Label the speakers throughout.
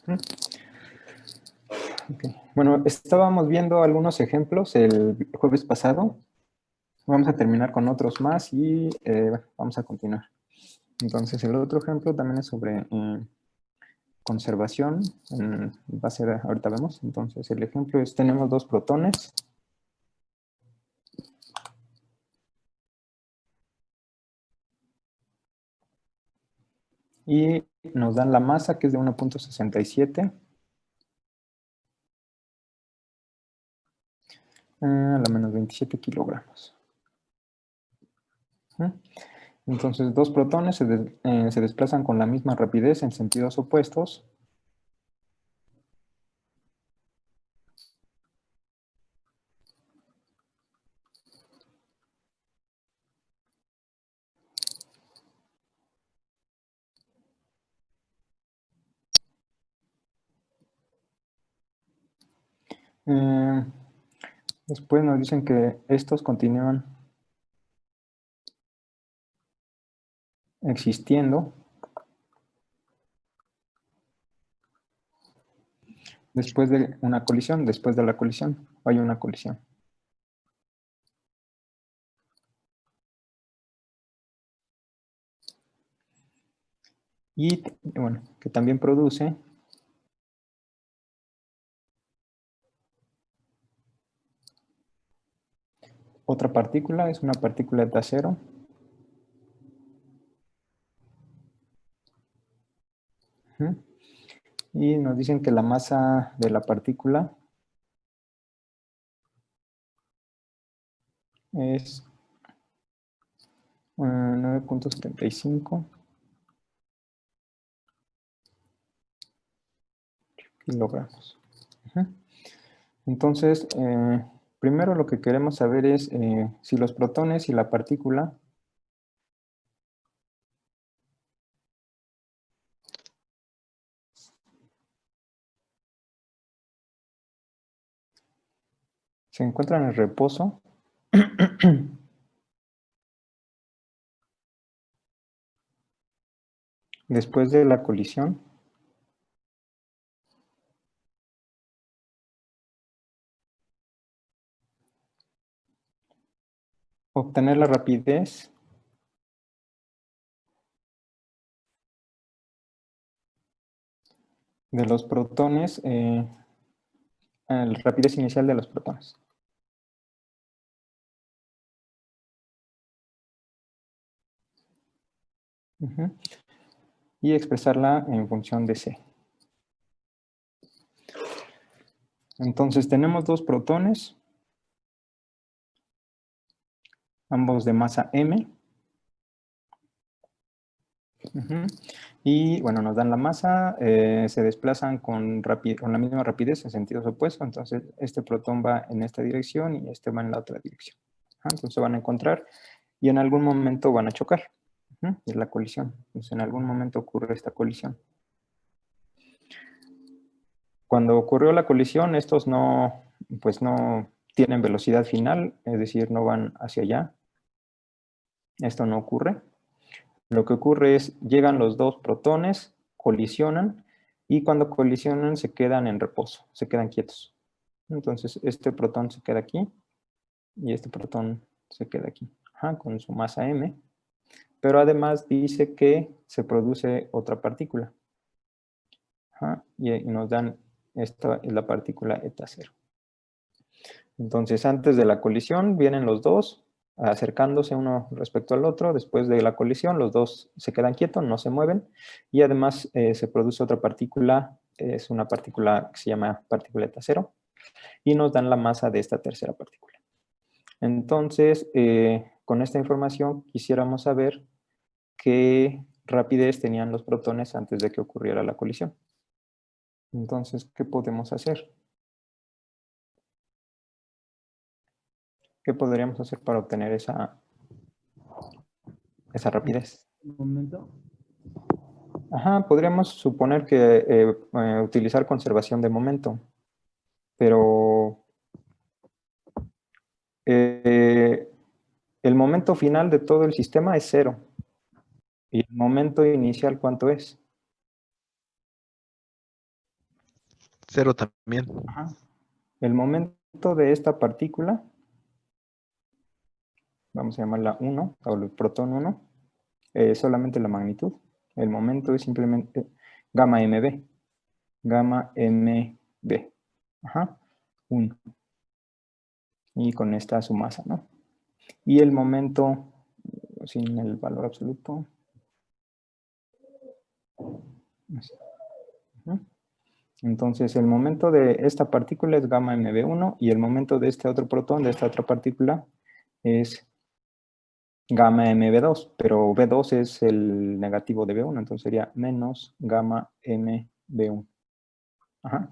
Speaker 1: ¿Mm? Okay. Bueno, estábamos viendo algunos ejemplos el jueves pasado. Vamos a terminar con otros más y vamos a continuar. Entonces, el otro ejemplo también es sobre conservación. Va a ser, ahorita vemos. Entonces, el ejemplo es, tenemos dos protones. Y nos dan la masa, que es de 1.67. A la menos 27 kilogramos. Entonces, dos protones se desplazan con la misma rapidez en sentidos opuestos. Después nos dicen que estos continúan existiendo después de una colisión, después de la colisión, hay una colisión. Y bueno, que también produce otra partícula, es una partícula de acero. Y nos dicen que la masa de la partícula es 9.75 kilogramos. Entonces, primero lo que queremos saber es si los protones y la partícula se encuentran en reposo después de la colisión. Obtener la rapidez de los protones, la rapidez inicial de los protones. Y expresarla en función de C. Entonces tenemos dos protones, ambos de masa M. Y bueno, nos dan la masa, se desplazan con la misma rapidez en sentidos opuestos, entonces este protón va en esta dirección y este va en la otra dirección. Entonces se van a encontrar y en algún momento van a chocar. Es la colisión. Entonces en algún momento ocurre esta colisión. Cuando ocurrió la colisión, estos pues no tienen velocidad final, es decir, no van hacia allá. Esto no ocurre. Lo que ocurre es, llegan los dos protones, colisionan, y cuando colisionan se quedan en reposo, se quedan quietos. Entonces, este protón se queda aquí, y este protón se queda aquí, con su masa m. Pero además dice que se produce otra partícula. Y nos dan, esta es la partícula eta 0. Entonces, antes de la colisión vienen los dos, acercándose uno respecto al otro. Después de la colisión, los dos se quedan quietos, no se mueven. Y además se produce otra partícula, es una partícula que se llama partícula eta 0. Y nos dan la masa de esta tercera partícula. Entonces, con esta información quisiéramos saber qué rapidez tenían los protones antes de que ocurriera la colisión. Entonces, ¿qué podemos hacer? ¿Qué podríamos hacer para obtener esa rapidez?
Speaker 2: Un momento.
Speaker 1: Podríamos suponer que utilizar conservación de momento, pero el momento final de todo el sistema es 0. ¿Y el momento inicial cuánto es?
Speaker 2: Cero también.
Speaker 1: Ajá. El momento de esta partícula, vamos a llamarla 1, o el protón 1, es solamente la magnitud. El momento es simplemente gamma mb. Gamma mb. Ajá. 1. Y con esta su masa, ¿no? Y el momento, sin el valor absoluto. Ajá. Entonces, el momento de esta partícula es gamma mb1 y el momento de este otro protón, de esta otra partícula, es gamma mb2, pero b2 es el negativo de b1, entonces sería menos gamma mb1. Ajá.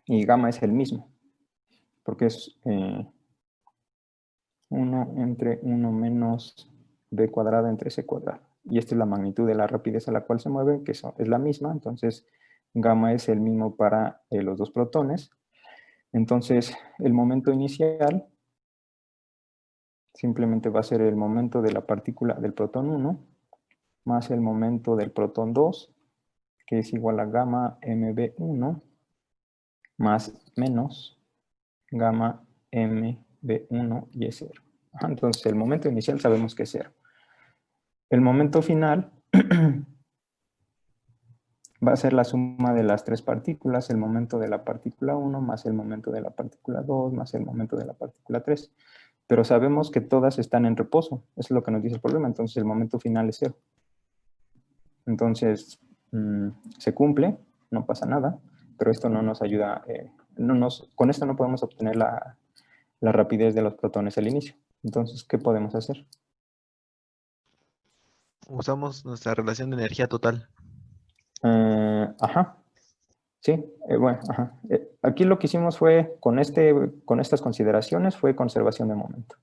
Speaker 1: Y gamma es el mismo, porque es 1 entre 1 menos b cuadrado entre c cuadrado. Y esta es la magnitud de la rapidez a la cual se mueve, que es la misma, entonces gamma es el mismo para los dos protones. Entonces, el momento inicial simplemente va a ser el momento de la partícula del protón 1 más el momento del protón 2, que es igual a gamma mb1 más menos gamma mb1 y es 0. Entonces, el momento inicial sabemos que es 0. El momento final va a ser la suma de las tres partículas, el momento de la partícula 1 más el momento de la partícula 2 más el momento de la partícula 3. Pero sabemos que todas están en reposo. Eso es lo que nos dice el problema. Entonces el momento final es 0. Entonces se cumple, no pasa nada, pero esto no nos ayuda. Con esto no podemos obtener la rapidez de los protones al inicio. Entonces, ¿qué podemos hacer?
Speaker 2: Usamos nuestra relación de energía total.
Speaker 1: Ajá. Sí, bueno, ajá. Aquí lo que hicimos fue, con estas consideraciones, fue conservación de momento.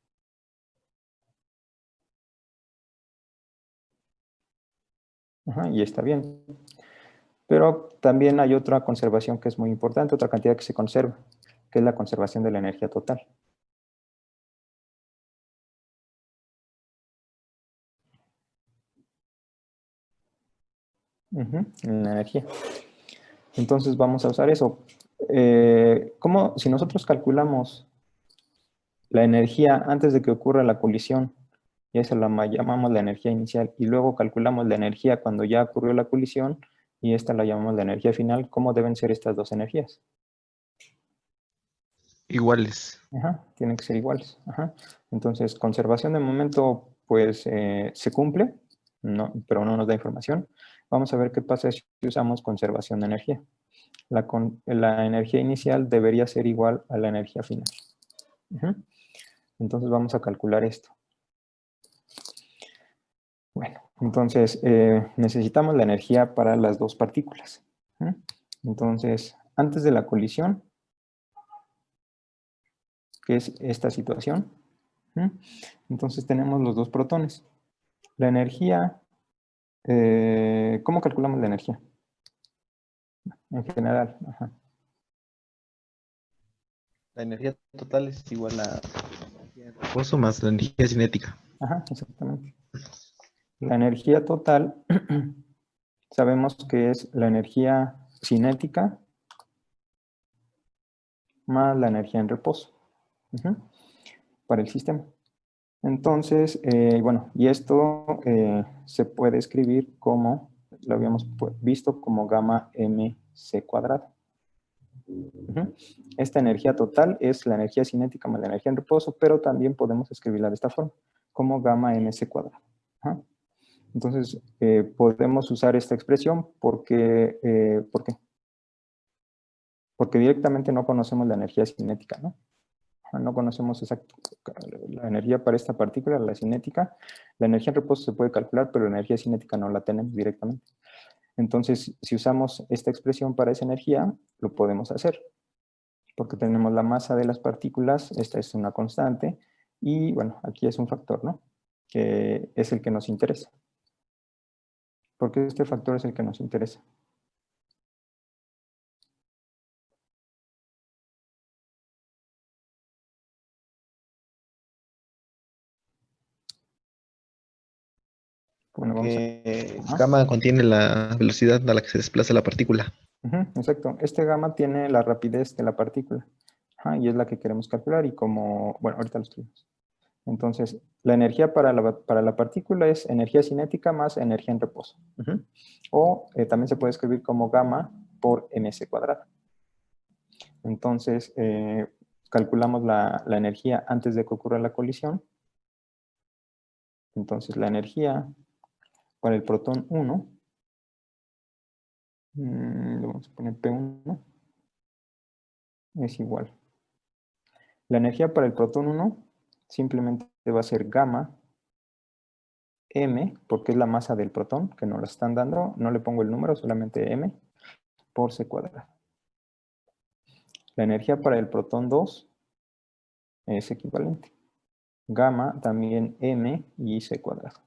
Speaker 1: Ajá, y está bien. Pero también hay otra conservación que es muy importante, otra cantidad que se conserva, que es la conservación de la energía total. La energía. Entonces vamos a usar eso. Si nosotros calculamos la energía antes de que ocurra la colisión, y esa la llamamos la energía inicial, y luego calculamos la energía cuando ya ocurrió la colisión, y esta la llamamos la energía final, ¿cómo deben ser estas dos energías?
Speaker 2: Iguales.
Speaker 1: Ajá, tienen que ser iguales. Ajá. Entonces, conservación de momento, pues se cumple, pero no nos da información. Vamos a ver qué pasa si usamos conservación de energía. La energía inicial debería ser igual a la energía final. Entonces vamos a calcular esto. Bueno, entonces necesitamos la energía para las dos partículas. Entonces, antes de la colisión, que es esta situación, entonces tenemos los dos protones. La energía, ¿cómo calculamos la energía? En general. Ajá.
Speaker 2: La energía total es igual a reposo más la energía cinética.
Speaker 1: Ajá, exactamente. La energía total sabemos que es la energía cinética más la energía en reposo para el sistema. Entonces, bueno, y esto se puede escribir como, lo habíamos visto como gamma mc cuadrado. Esta energía total es la energía cinética más la energía en reposo, pero también podemos escribirla de esta forma, como gamma mc cuadrado. Entonces, podemos usar esta expresión porque, ¿por qué? Porque directamente no conocemos la energía cinética, ¿no? No conocemos la energía para esta partícula, la cinética. La energía en reposo se puede calcular, pero la energía cinética no la tenemos directamente. Entonces, si usamos esta expresión para esa energía, lo podemos hacer, porque tenemos la masa de las partículas, esta es una constante, y bueno, aquí es un factor, ¿no? Que es el que nos interesa. Porque este factor es el que nos interesa. Bueno, vamos a...
Speaker 2: Que gamma contiene la velocidad a la que se desplaza la partícula.
Speaker 1: Exacto. Este gamma tiene la rapidez de la partícula. Y es la que queremos calcular y como, bueno, ahorita lo escribimos. Entonces, la energía para la partícula es energía cinética más energía en reposo. O también se puede escribir como gamma por ms cuadrada. Entonces, calculamos la energía antes de que ocurra la colisión. Entonces, la energía para el protón 1, le vamos a poner P1, es igual. La energía para el protón 1 simplemente va a ser gamma m, porque es la masa del protón que nos la están dando. No le pongo el número, solamente m, por c cuadrado. La energía para el protón 2 es equivalente. Gamma también m y c cuadrado.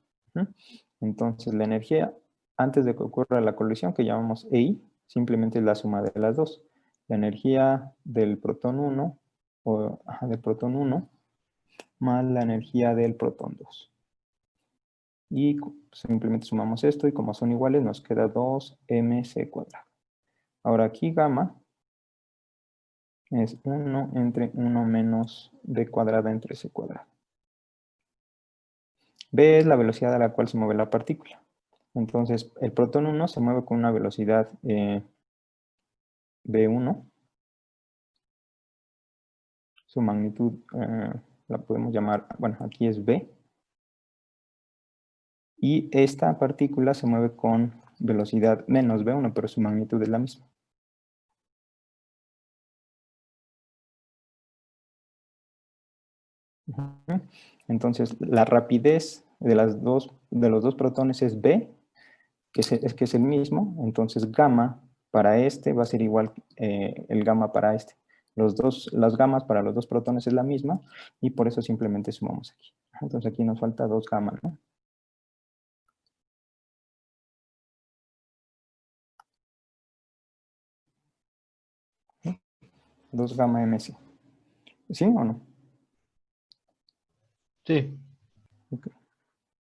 Speaker 1: Entonces, la energía antes de que ocurra la colisión, que llamamos EI, simplemente es la suma de las dos. La energía del protón 1, del protón 1, más la energía del protón 2. Y simplemente sumamos esto y como son iguales nos queda 2mc cuadrado. Ahora aquí gamma es 1 entre 1 menos b cuadrada entre c cuadrado. B es la velocidad a la cual se mueve la partícula. Entonces, el protón 1 se mueve con una velocidad b1. Su magnitud la podemos llamar, bueno, aquí es b. Y esta partícula se mueve con velocidad menos b1, pero su magnitud es la misma. Entonces, la rapidez de los dos protones es b, que es el mismo. Entonces, gamma para este va a ser igual el gamma para este. Las gamas para los dos protones es la misma y por eso simplemente sumamos aquí. Entonces, aquí nos falta 2 gamma, ¿no? 2 gamma ms. ¿Sí o no?
Speaker 2: Sí.
Speaker 1: Okay.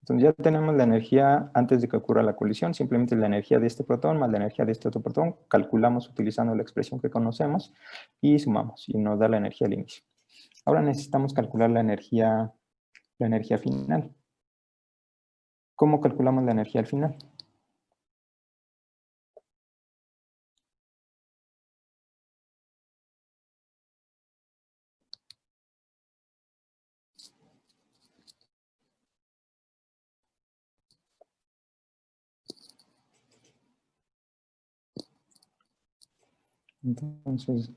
Speaker 1: Entonces ya tenemos la energía antes de que ocurra la colisión, simplemente la energía de este protón más la energía de este otro protón, calculamos utilizando la expresión que conocemos y sumamos y nos da la energía al inicio. Ahora necesitamos calcular la energía final. ¿Cómo calculamos la energía al final? Entonces,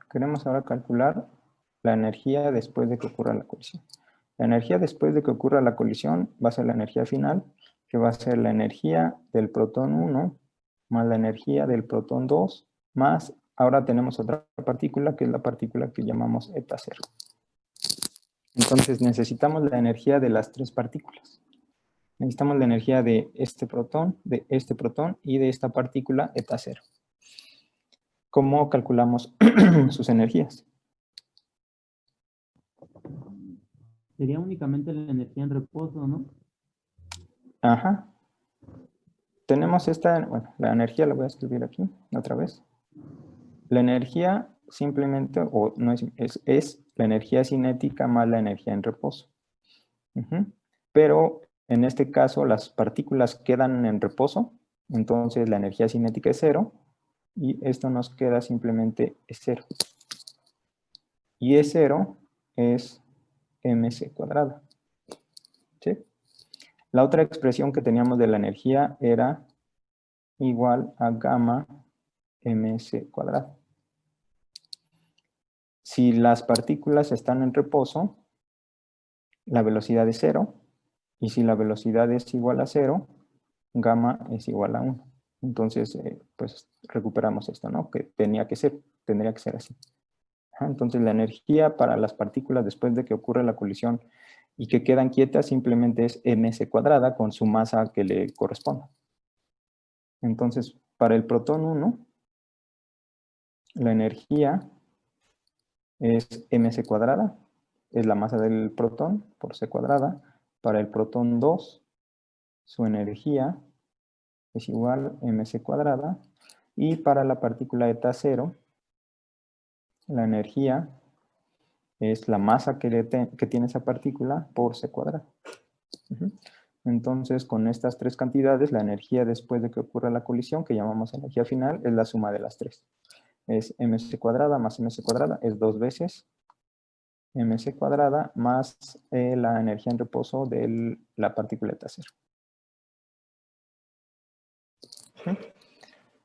Speaker 1: queremos ahora calcular la energía después de que ocurra la colisión. La energía después de que ocurra la colisión va a ser la energía final, que va a ser la energía del protón 1 más la energía del protón 2, más ahora tenemos otra partícula, que es la partícula que llamamos eta 0. Entonces necesitamos la energía de las tres partículas. Necesitamos la energía de este protón y de esta partícula eta 0. ¿Cómo calculamos sus energías?
Speaker 3: Sería únicamente la energía en reposo, ¿no?
Speaker 1: Ajá. Tenemos bueno, la energía la voy a escribir aquí otra vez. La energía simplemente, o no es la energía cinética más la energía en reposo. Pero en este caso las partículas quedan en reposo, entonces la energía cinética es 0 y esto nos queda simplemente 0. Y E0 es mc cuadrada. ¿Sí? La otra expresión que teníamos de la energía era igual a gamma ms cuadrado. Si las partículas están en reposo, la velocidad es 0, y si la velocidad es igual a 0, gamma es igual a 1. Entonces, pues recuperamos esto, ¿no? Que tendría que ser así. Entonces, la energía para las partículas después de que ocurre la colisión y que quedan quietas simplemente es ms cuadrada con su masa que le corresponda. Entonces, para el protón 1, la energía es ms cuadrada, es la masa del protón por c cuadrada. Para el protón 2, su energía es igual a mc cuadrada Y para la partícula eta 0, la energía es la masa que tiene esa partícula por c cuadrado. Entonces, con estas tres cantidades, la energía después de que ocurra la colisión, que llamamos energía final, es la suma de las tres. Es mc cuadrada más mc cuadrada, es 2 veces mc cuadrada más la energía en reposo de la partícula eta 0.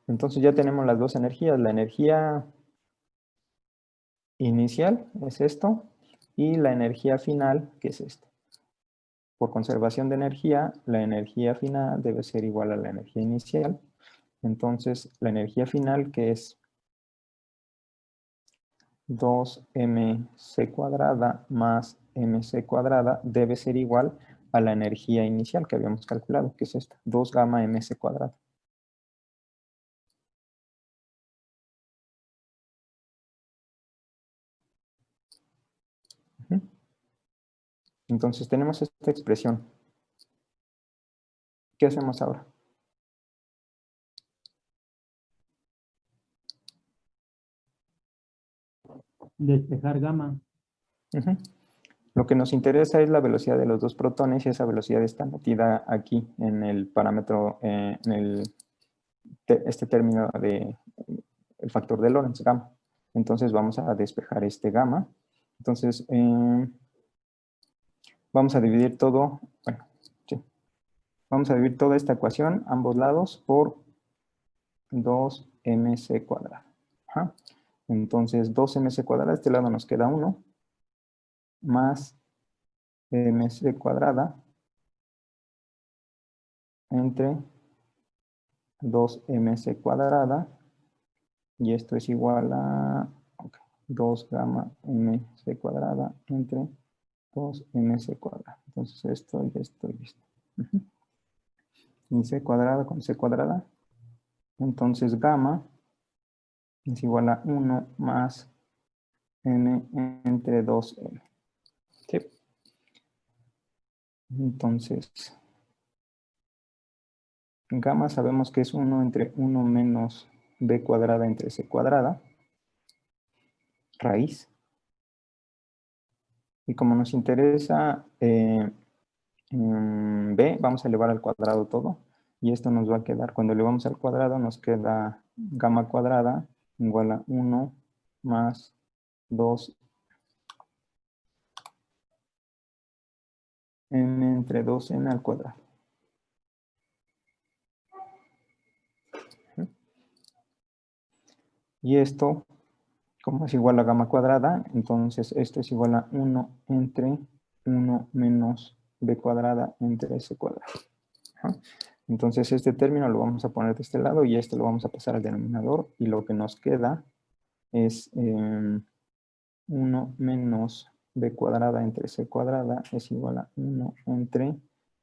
Speaker 1: Entonces ya tenemos las dos energías. La energía inicial es esto y la energía final, que es esto. Por conservación de energía, la energía final debe ser igual a la energía inicial. Entonces, la energía final, que es 2mc cuadrada más mc cuadrada, debe ser igual a la energía inicial que habíamos calculado, que es esta, 2 gamma mc cuadrada. Entonces tenemos esta expresión. ¿Qué hacemos ahora?
Speaker 3: Despejar gamma.
Speaker 1: Lo que nos interesa es la velocidad de los dos protones y esa velocidad está metida aquí en el parámetro, este término de el factor de Lorentz, gamma. Entonces vamos a despejar este gamma. Entonces vamos a dividir todo, bueno, sí. Vamos a dividir toda esta ecuación, ambos lados, por 2mc cuadrado. Entonces 2mc cuadrada, este lado nos queda 1, más mc cuadrada entre 2mc cuadrada, y esto es igual a 2 gamma mc cuadrada entre 2mc cuadrada. Entonces esto y esto y esto. Y c cuadrada con c cuadrada. Entonces gamma es igual a 1 más m entre 2m. ¿Sí? Entonces, gamma sabemos que es 1 entre 1 menos b cuadrada entre c cuadrada, raíz. Y como nos interesa b, vamos a elevar al cuadrado todo. Y esto nos va a quedar, cuando elevamos al cuadrado, nos queda gamma cuadrada igual a 1 más 2 m entre 2n al cuadrado. Y esto, como es igual a gamma cuadrada, entonces esto es igual a 1 entre 1 menos b cuadrada entre c cuadrado. Entonces este término lo vamos a poner de este lado y este lo vamos a pasar al denominador, y lo que nos queda es 1 menos b cuadrada entre c cuadrada es igual a 1 entre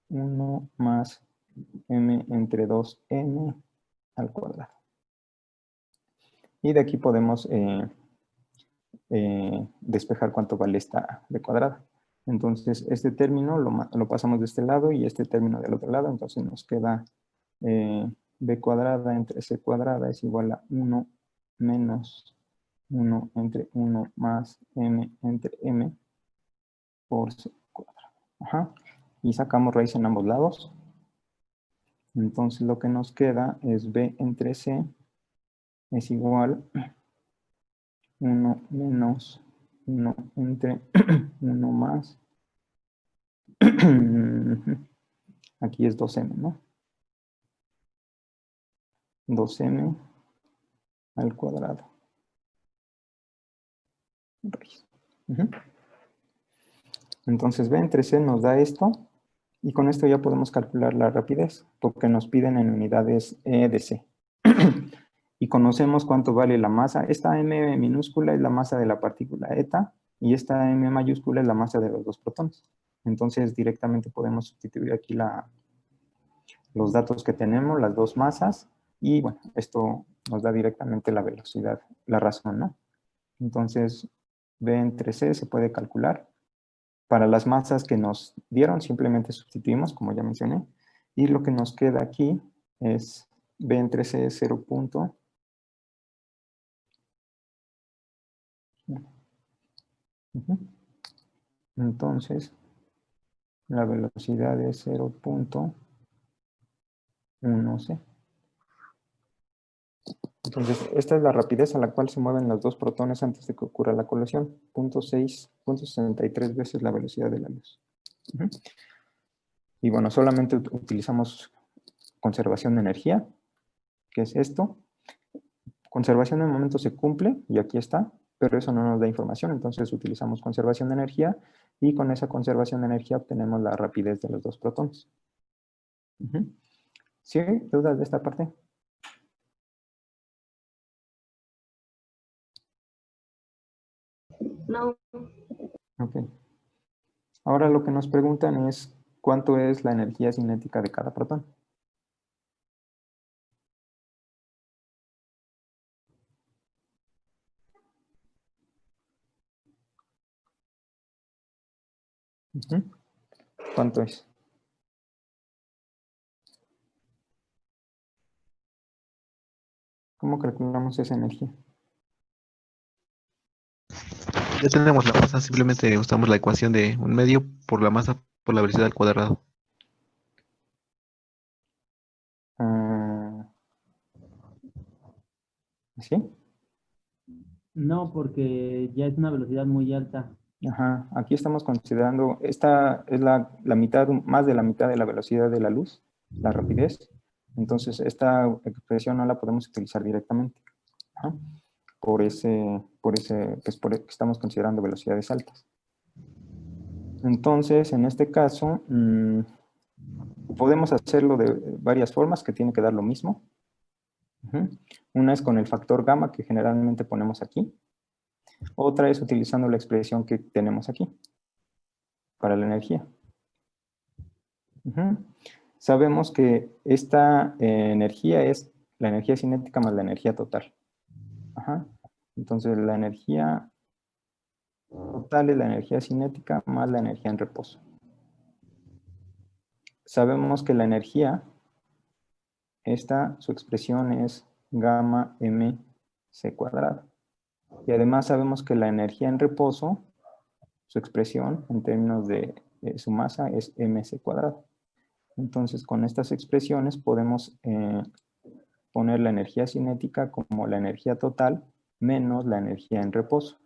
Speaker 1: 1 más m entre 2n al cuadrado. Y de aquí podemos despejar cuánto vale esta b cuadrada. Entonces este término lo pasamos de este lado y este término del otro lado. Entonces nos queda b cuadrada entre c cuadrada es igual a 1 menos 1 entre 1 más m entre m por c cuadrado. Y sacamos raíz en ambos lados. Entonces lo que nos queda es b entre c es igual a 1 menos 1 entre 1 más. Aquí es 2m, ¿no? 2m al cuadrado. Entonces b entre c nos da esto, y con esto ya podemos calcular la rapidez, porque nos piden en unidades de c. Y conocemos cuánto vale la masa. Esta m minúscula es la masa de la partícula eta, y esta m mayúscula es la masa de los dos protones. Entonces directamente podemos sustituir aquí los datos que tenemos, las dos masas, y bueno, esto nos da directamente la velocidad, la razón, ¿no? Entonces b entre c se puede calcular. Para las masas que nos dieron simplemente sustituimos, como ya mencioné, y lo que nos queda aquí es b entre c es 0.0 Ujú. Entonces, la velocidad es 0.1c. Entonces, esta es la rapidez a la cual se mueven los dos protones antes de que ocurra la colisión. 0.63 veces la velocidad de la luz. Ujú. Y bueno, solamente utilizamos conservación de energía, que es esto. Conservación de momento se cumple, y aquí está, pero eso no nos da información, entonces utilizamos conservación de energía, y con esa conservación de energía obtenemos la rapidez de los dos protones. Ujú. ¿Sí? ¿Dudas de esta parte?
Speaker 4: No,
Speaker 1: Ok. Ahora lo que nos preguntan es cuánto es la energía cinética de cada protón. Ujú. ¿Cuánto es? ¿Cómo calculamos esa energía?
Speaker 2: Ya tenemos la masa, simplemente usamos la ecuación de un medio por la masa por la velocidad al cuadrado.
Speaker 1: Ah, ¿sí?
Speaker 3: No, porque ya es una velocidad muy alta.
Speaker 1: Ajá. Aquí estamos considerando, esta es la mitad, más de la mitad de la velocidad de la luz, la rapidez. Entonces, esta expresión no la podemos utilizar directamente. Ajá. Pues por que estamos considerando velocidades altas. Entonces, en este caso, podemos hacerlo de varias formas que tiene que dar lo mismo. Ujú. Una es con el factor gamma que generalmente ponemos aquí. Otra es utilizando la expresión que tenemos aquí para la energía. Ujú. Sabemos que esta energía es la energía cinética más la energía total. Ajá. Entonces, la energía total es la energía cinética más la energía en reposo. Sabemos que la energía, su expresión es gamma mc cuadrado. Y además sabemos que la energía en reposo, su expresión en términos de su masa es mc cuadrado. Entonces, con estas expresiones podemos poner la energía cinética como la energía total menos la energía en reposo.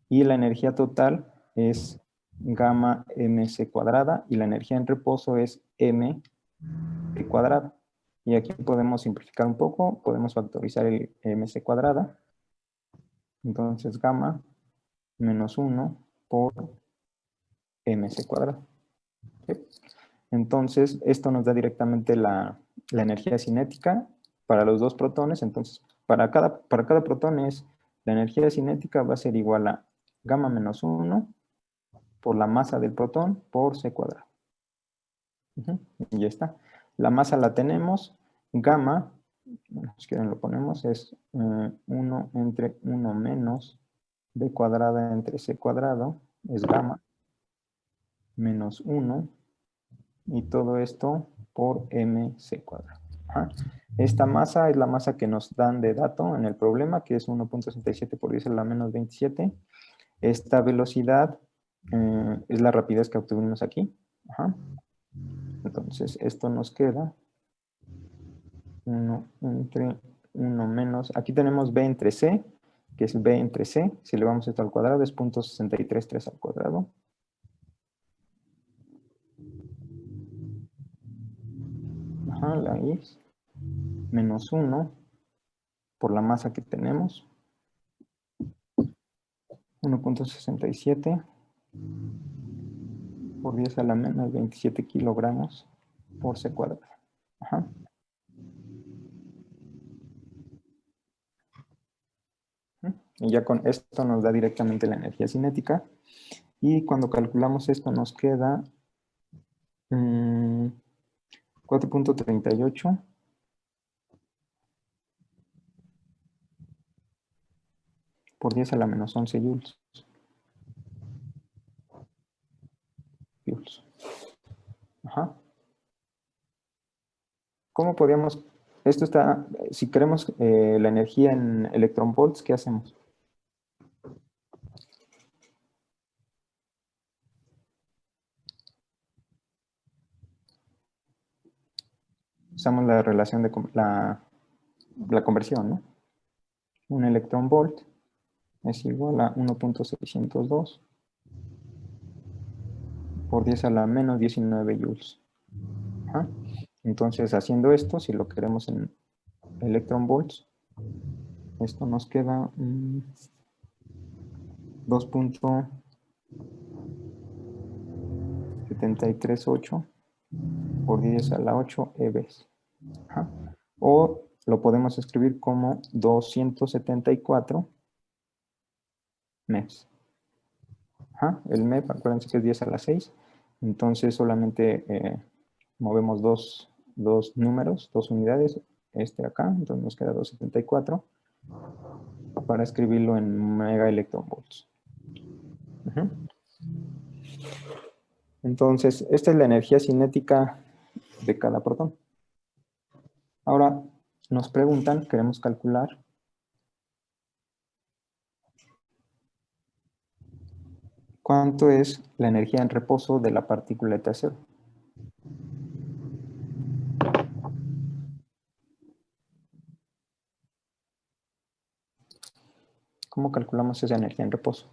Speaker 1: Y la energía total es gamma mc cuadrada y la energía en reposo es m cuadrada. Y aquí podemos simplificar un poco, podemos factorizar el mc cuadrada. Entonces, gamma menos 1 por mc cuadrado. ¿Sí? Entonces, esto nos da directamente la energía cinética para los dos protones. Entonces, para cada protón la energía cinética va a ser igual a gamma menos 1 por la masa del protón por c cuadrado. Y ya está. La masa la tenemos. Gamma, bueno, si quieren lo ponemos, es 1 entre 1 menos b cuadrada entre c cuadrado, es gamma, menos 1, y todo esto por mc cuadrado. Ajá. Esta masa es la masa que nos dan de dato en el problema, que es 1.67 por 10 a la menos 27. Esta velocidad es la rapidez que obtuvimos aquí. Ajá. Entonces, esto nos queda 1 entre 1 menos, aquí tenemos b entre c, que es b entre c, si le vamos esto al cuadrado es 0.633 al cuadrado. Ajá, la is, menos 1 por la masa que tenemos, 1.67 por 10 a la menos 27 kilogramos por c cuadrado. Ajá. Y ya con esto nos da directamente la energía cinética. Y cuando calculamos esto nos queda 4.38 por 10 a la menos 11 joules. Ajá. ¿Cómo podríamos, esto está, si queremos la energía en electronvolts, ¿qué hacemos? usamos la relación de la conversión, ¿no? Un electrón volt es igual a 1.602 por 10 a la menos 19 joules. Ajá. Entonces, haciendo esto, si lo queremos en electron volts, esto nos queda 2.738 por 10 a la 8 EVs. Ajá. O lo podemos escribir como 274 MEPs. Ajá. El MEP, acuérdense que es 10 a la 6. Entonces solamente movemos dos números, dos unidades, este acá, entonces nos queda 274 para escribirlo en mega electronvolts. Ajá. Entonces, esta es la energía cinética de cada protón. Ahora nos preguntan, queremos calcular cuánto es la energía en reposo de la partícula eta cero. ¿Cómo calculamos esa energía en reposo?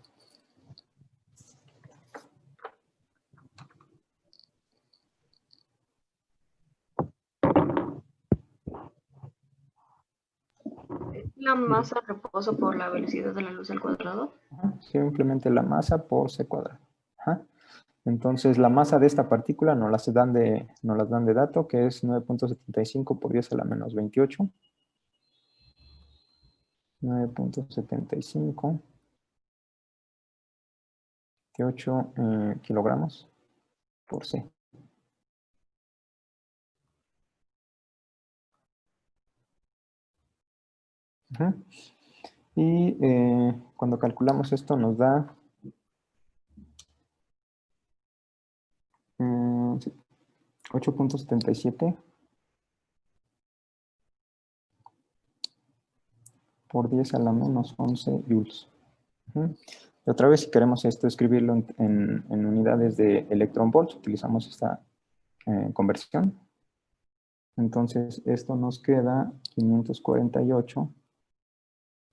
Speaker 4: La masa en reposo por la velocidad de la luz al cuadrado.
Speaker 1: Ajá, simplemente la masa por c cuadrado. Ajá. Entonces, la masa de esta partícula nos las dan de dato, que es 9.75 por 10 a la menos 28. 9.75. 28 kilogramos por C. Ajá. Y cuando calculamos esto nos da 8.77 por 10 a la menos 11 joules. Y otra vez, si queremos esto escribirlo en unidades de electron volts, utilizamos esta conversión. Entonces, esto nos queda 548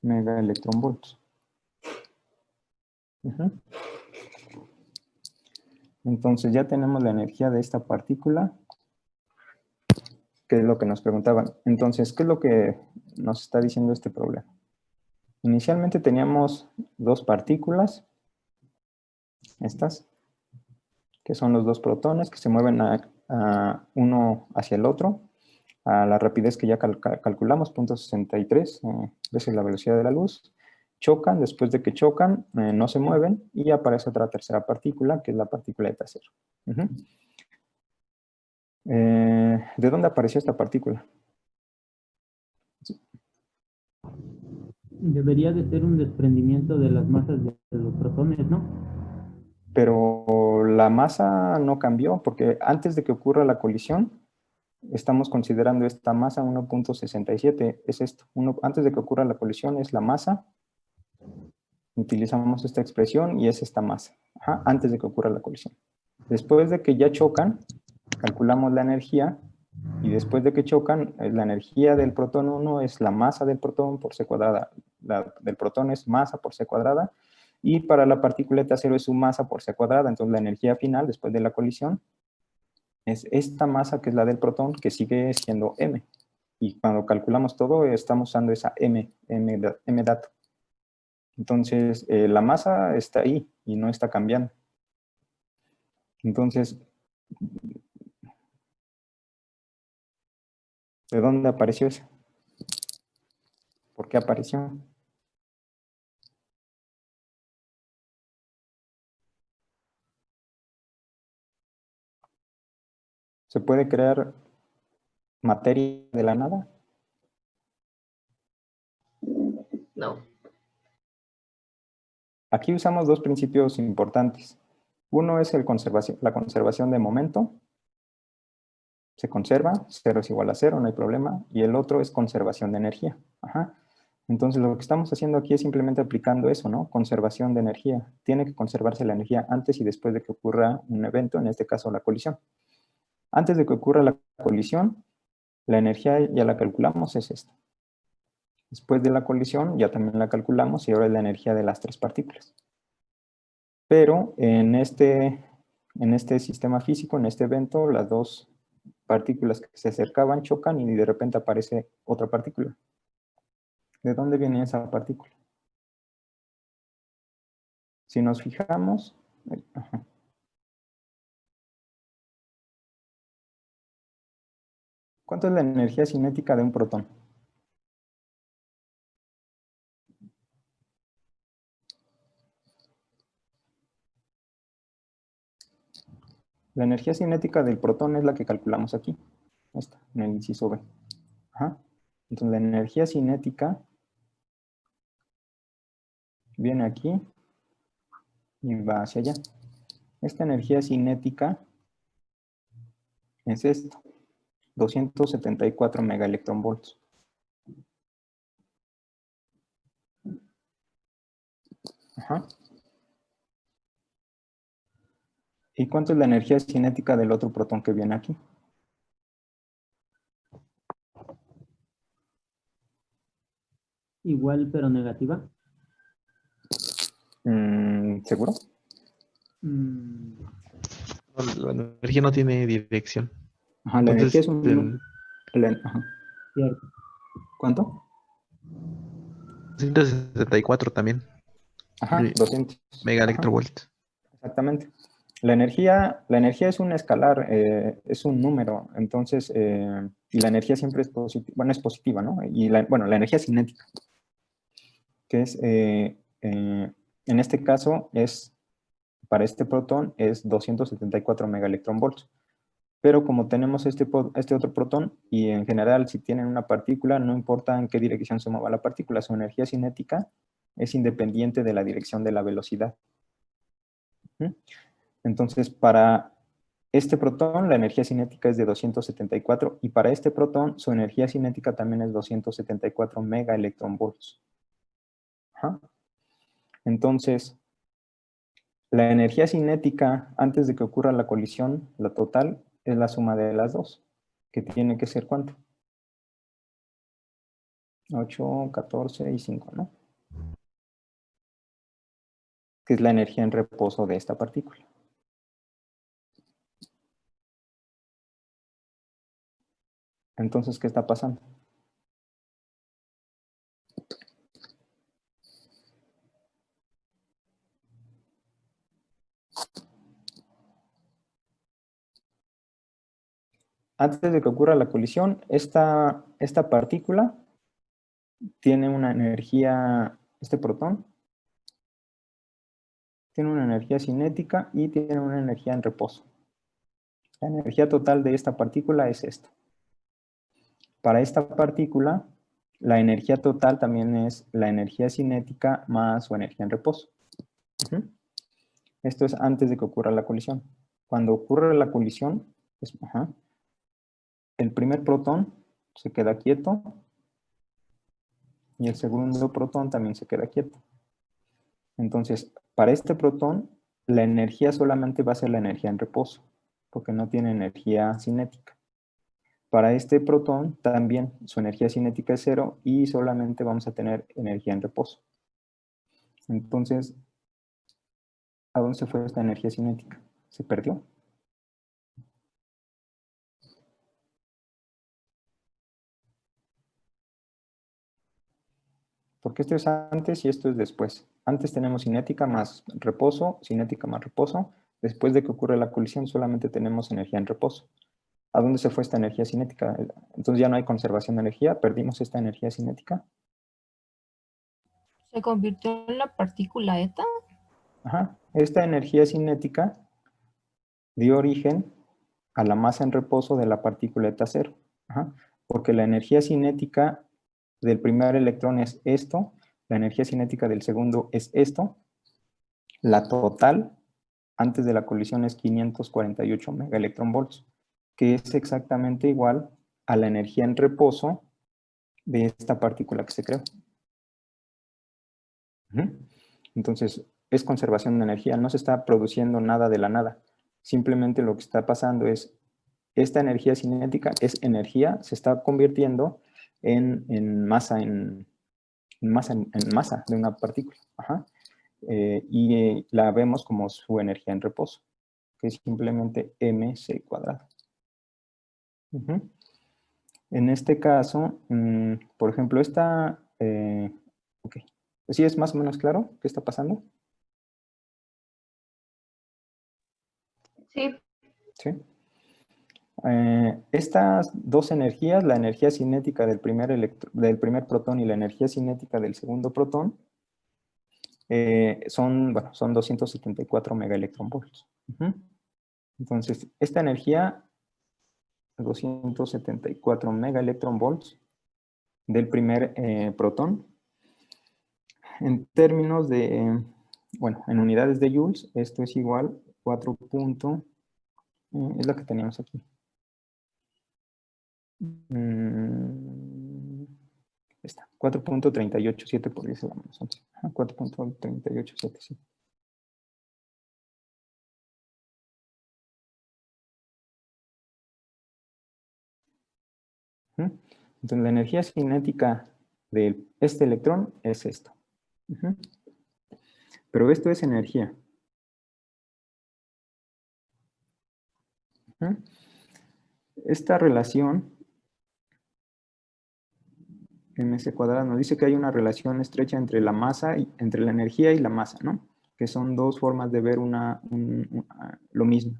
Speaker 1: mega electron volts. Entonces, ya tenemos la energía de esta partícula, que es lo que nos preguntaban. Entonces, ¿qué es lo que nos está diciendo este problema? Inicialmente teníamos dos partículas, estas, que son los dos protones que se mueven uno hacia el otro, a la rapidez que ya calculamos, 0.63 veces la velocidad de la luz. Chocan, después de que chocan, no se mueven y aparece otra tercera partícula, que es la partícula eta cero. ¿De dónde apareció esta partícula?
Speaker 3: Debería de ser un desprendimiento de las masas de los protones, ¿no?
Speaker 1: Pero la masa no cambió, porque antes de que ocurra la colisión, estamos considerando esta masa 1.67, es esto. Antes de que ocurra la colisión es la masa, utilizamos esta expresión y es esta masa, antes de que ocurra la colisión. Después de que ya chocan, calculamos la energía, y después de que chocan, la energía del protón 1 es la masa del protón por c cuadrada. La del protón es masa por c cuadrada, y para la partícula eta cero es su masa por c cuadrada. Entonces la energía final, después de la colisión, es esta masa que es la del protón, que sigue siendo m. Y cuando calculamos todo, estamos usando esa m dato. Entonces, la masa está ahí y no está cambiando. Entonces, ¿de dónde apareció eso? ¿Por qué apareció? ¿Se puede crear materia de la nada?
Speaker 4: No.
Speaker 1: Aquí usamos dos principios importantes. Uno es la conservación de momento. Se conserva, 0 es igual a 0, no hay problema. Y el otro es conservación de energía. Entonces lo que estamos haciendo aquí es simplemente aplicando eso, ¿no? Conservación de energía. Tiene que conservarse la energía antes y después de que ocurra un evento, en este caso la colisión. Antes de que ocurra la colisión, La energía ya la calculamos, es esta. Después de la colisión ya también la calculamos y ahora es la energía de las 3 partículas. Pero en este sistema físico, en este evento, las 2 partículas que se acercaban chocan y de repente aparece otra partícula. ¿De dónde viene esa partícula? Si nos fijamos, ajá. ¿Cuánto es la energía cinética de un protón? La energía cinética del protón es la que calculamos aquí, esta, en el inciso B. Ajá. Entonces la energía cinética viene aquí y va hacia allá. Esta energía cinética es esto, 274 megaelectronvolts. Ajá. ¿Y cuánto es la energía cinética del otro protón que viene aquí?
Speaker 3: Igual, pero negativa.
Speaker 1: ¿Seguro?
Speaker 3: Mm,
Speaker 2: La energía no tiene dirección.
Speaker 1: Ajá, la energía es
Speaker 2: Entonces,
Speaker 1: un... ajá.
Speaker 3: cierto.
Speaker 1: ¿Cuánto?
Speaker 2: 174 también.
Speaker 1: Ajá, 200.
Speaker 2: Megaelectrovolts.
Speaker 1: Exactamente. La energía es un escalar, es un número, entonces, y la energía siempre es positiva, bueno, es positiva, ¿no? Y bueno, la energía cinética, que es, en este caso, para este protón, es 274 megaelectronvolts. Pero como tenemos este otro protón, y en general, si tienen una partícula, no importa en qué dirección se mueva la partícula, su energía cinética es independiente de la dirección de la velocidad. Entonces, para este protón, la energía cinética es de 274 y para este protón, su energía cinética también es 274 megaelectronvolts. Ajá. Entonces, la energía cinética antes de que ocurra la colisión, la total, es la suma de las dos, que tiene que ser ¿cuánto? 8, 14 y 5, ¿no? Que es la energía en reposo de esta partícula. Entonces, ¿qué está pasando? Antes de que ocurra la colisión, esta partícula tiene una energía, este protón, tiene una energía cinética y tiene una energía en reposo. La energía total de esta partícula es esta. Para esta partícula, la energía total también es la energía cinética más su energía en reposo. Esto es antes de que ocurra la colisión. Cuando ocurre la colisión, el primer protón se queda quieto y el segundo protón también se queda quieto. Entonces, para este protón, la energía solamente va a ser la energía en reposo, porque no tiene energía cinética. Para este protón también su energía cinética es 0 y solamente vamos a tener energía en reposo. Entonces, ¿a dónde se fue esta energía cinética? ¿Se perdió? Porque esto es antes y esto es después. Antes tenemos cinética más reposo, cinética más reposo. Después de que ocurre la colisión solamente tenemos energía en reposo. ¿A dónde se fue esta energía cinética? Entonces ya no hay conservación de energía, perdimos esta energía cinética.
Speaker 5: ¿Se convirtió en la partícula eta?
Speaker 1: Ajá. Esta energía cinética dio origen a la masa en reposo de la partícula eta 0. Ajá. Porque la energía cinética del primer electrón es esto, la energía cinética del segundo es esto, la total antes de la colisión es 548 megaelectronvolts, que es exactamente igual a la energía en reposo de esta partícula que se creó. Entonces, es conservación de energía, no se está produciendo nada de la nada. Simplemente lo que está pasando es esta energía cinética es energía, se está convirtiendo en masa, en masa de una partícula. Ajá. Y la vemos como su energía en reposo, que es simplemente mc cuadrado. Ujú. En este caso, por ejemplo, esta... ok. ¿Sí es más o menos claro qué está pasando?
Speaker 4: Sí,
Speaker 1: Sí. Estas dos energías, la energía cinética del primer protón y la energía cinética del segundo protón, son 274 megaelectronvolts. Ujú. Entonces, esta energía, 274 megaelectronvolts del primer protón, en términos de, bueno, en unidades de joules, esto es igual 4. Es la que teníamos aquí. Está, 4.387 por 10 a la menos 11. 4.387, sí. Entonces, la energía cinética de este electrón es esto. Pero esto es energía. Esta relación, mc cuadrado, nos dice que hay una relación estrecha entre la masa, entre la energía y la masa, ¿no? Que son dos formas de ver lo mismo.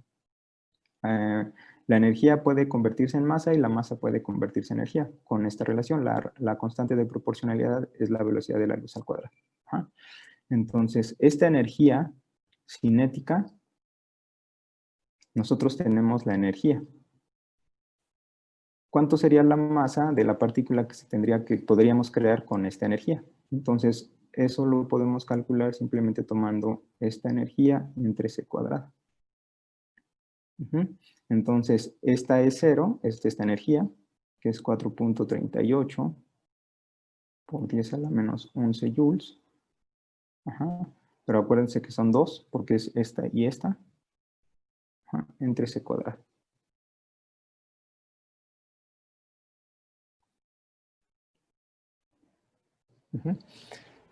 Speaker 1: La energía puede convertirse en masa y la masa puede convertirse en energía. Con esta relación, la constante de proporcionalidad es la velocidad de la luz al cuadrado. Ajá. Entonces, esta energía cinética, nosotros tenemos la energía. ¿Cuánto sería la masa de la partícula que podríamos crear con esta energía? Entonces, eso lo podemos calcular simplemente tomando esta energía entre c cuadrado. Entonces, esta es 0, esta energía, que es 4.38 por 10 a la menos 11 joules. Ajá. Pero acuérdense que son 2, porque es esta y esta. Ajá. Entre c cuadrado.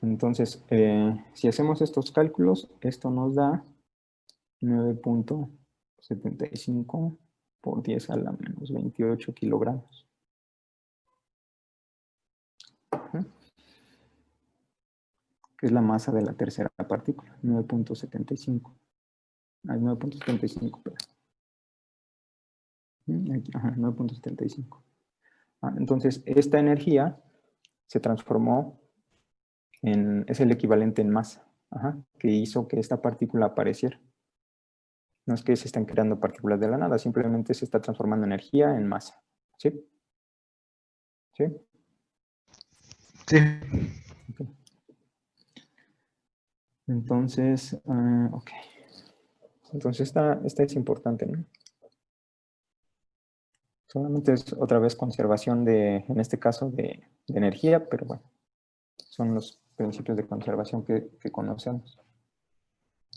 Speaker 1: Entonces, si hacemos estos cálculos, esto nos da 9.75 por 10 a la menos 28 kilogramos. Que es la masa de la tercera partícula, 9.75. Hay 9.75, pero... Ajá, 9.75. Entonces, esta energía se transformó es el equivalente en masa, que hizo que esta partícula apareciera. No es que se estén creando partículas de la nada, simplemente se está transformando energía en masa. ¿Sí? ¿Sí?
Speaker 2: Sí.
Speaker 1: Okay. Entonces, ok. Entonces, esta es importante, ¿no? Solamente es otra vez conservación en este caso, de energía, pero bueno, son los principios de conservación que conocemos.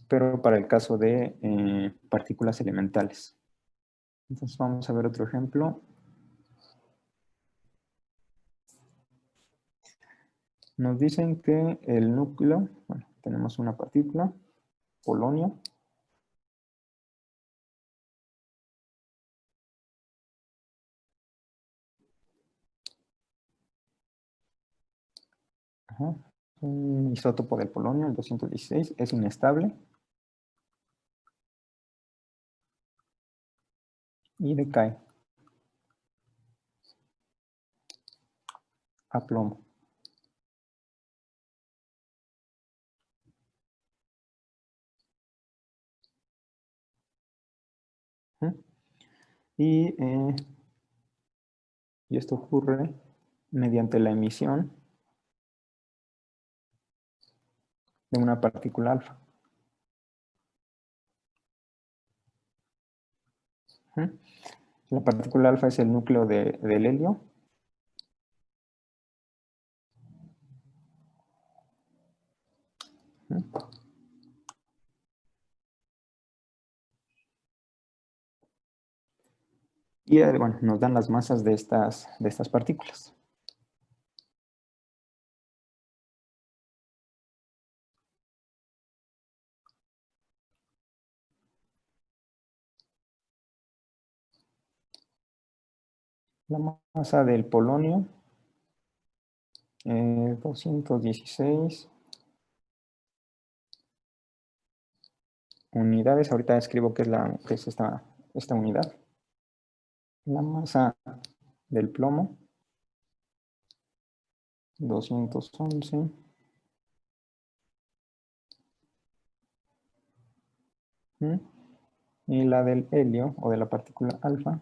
Speaker 1: Pero para el caso de partículas elementales. Entonces vamos a ver otro ejemplo. Nos dicen que el núcleo, bueno, tenemos una partícula, polonio. Ajá. Un isótopo del polonio, el 216, es inestable. Y decae a plomo. Y esto ocurre mediante la emisión de una partícula alfa. La partícula alfa es el núcleo del helio. Y bueno, nos dan las masas de estas partículas. La masa del polonio, 216 unidades. Ahorita escribo qué es esta unidad. La masa del plomo, 211. Y la del helio, o de la partícula alfa,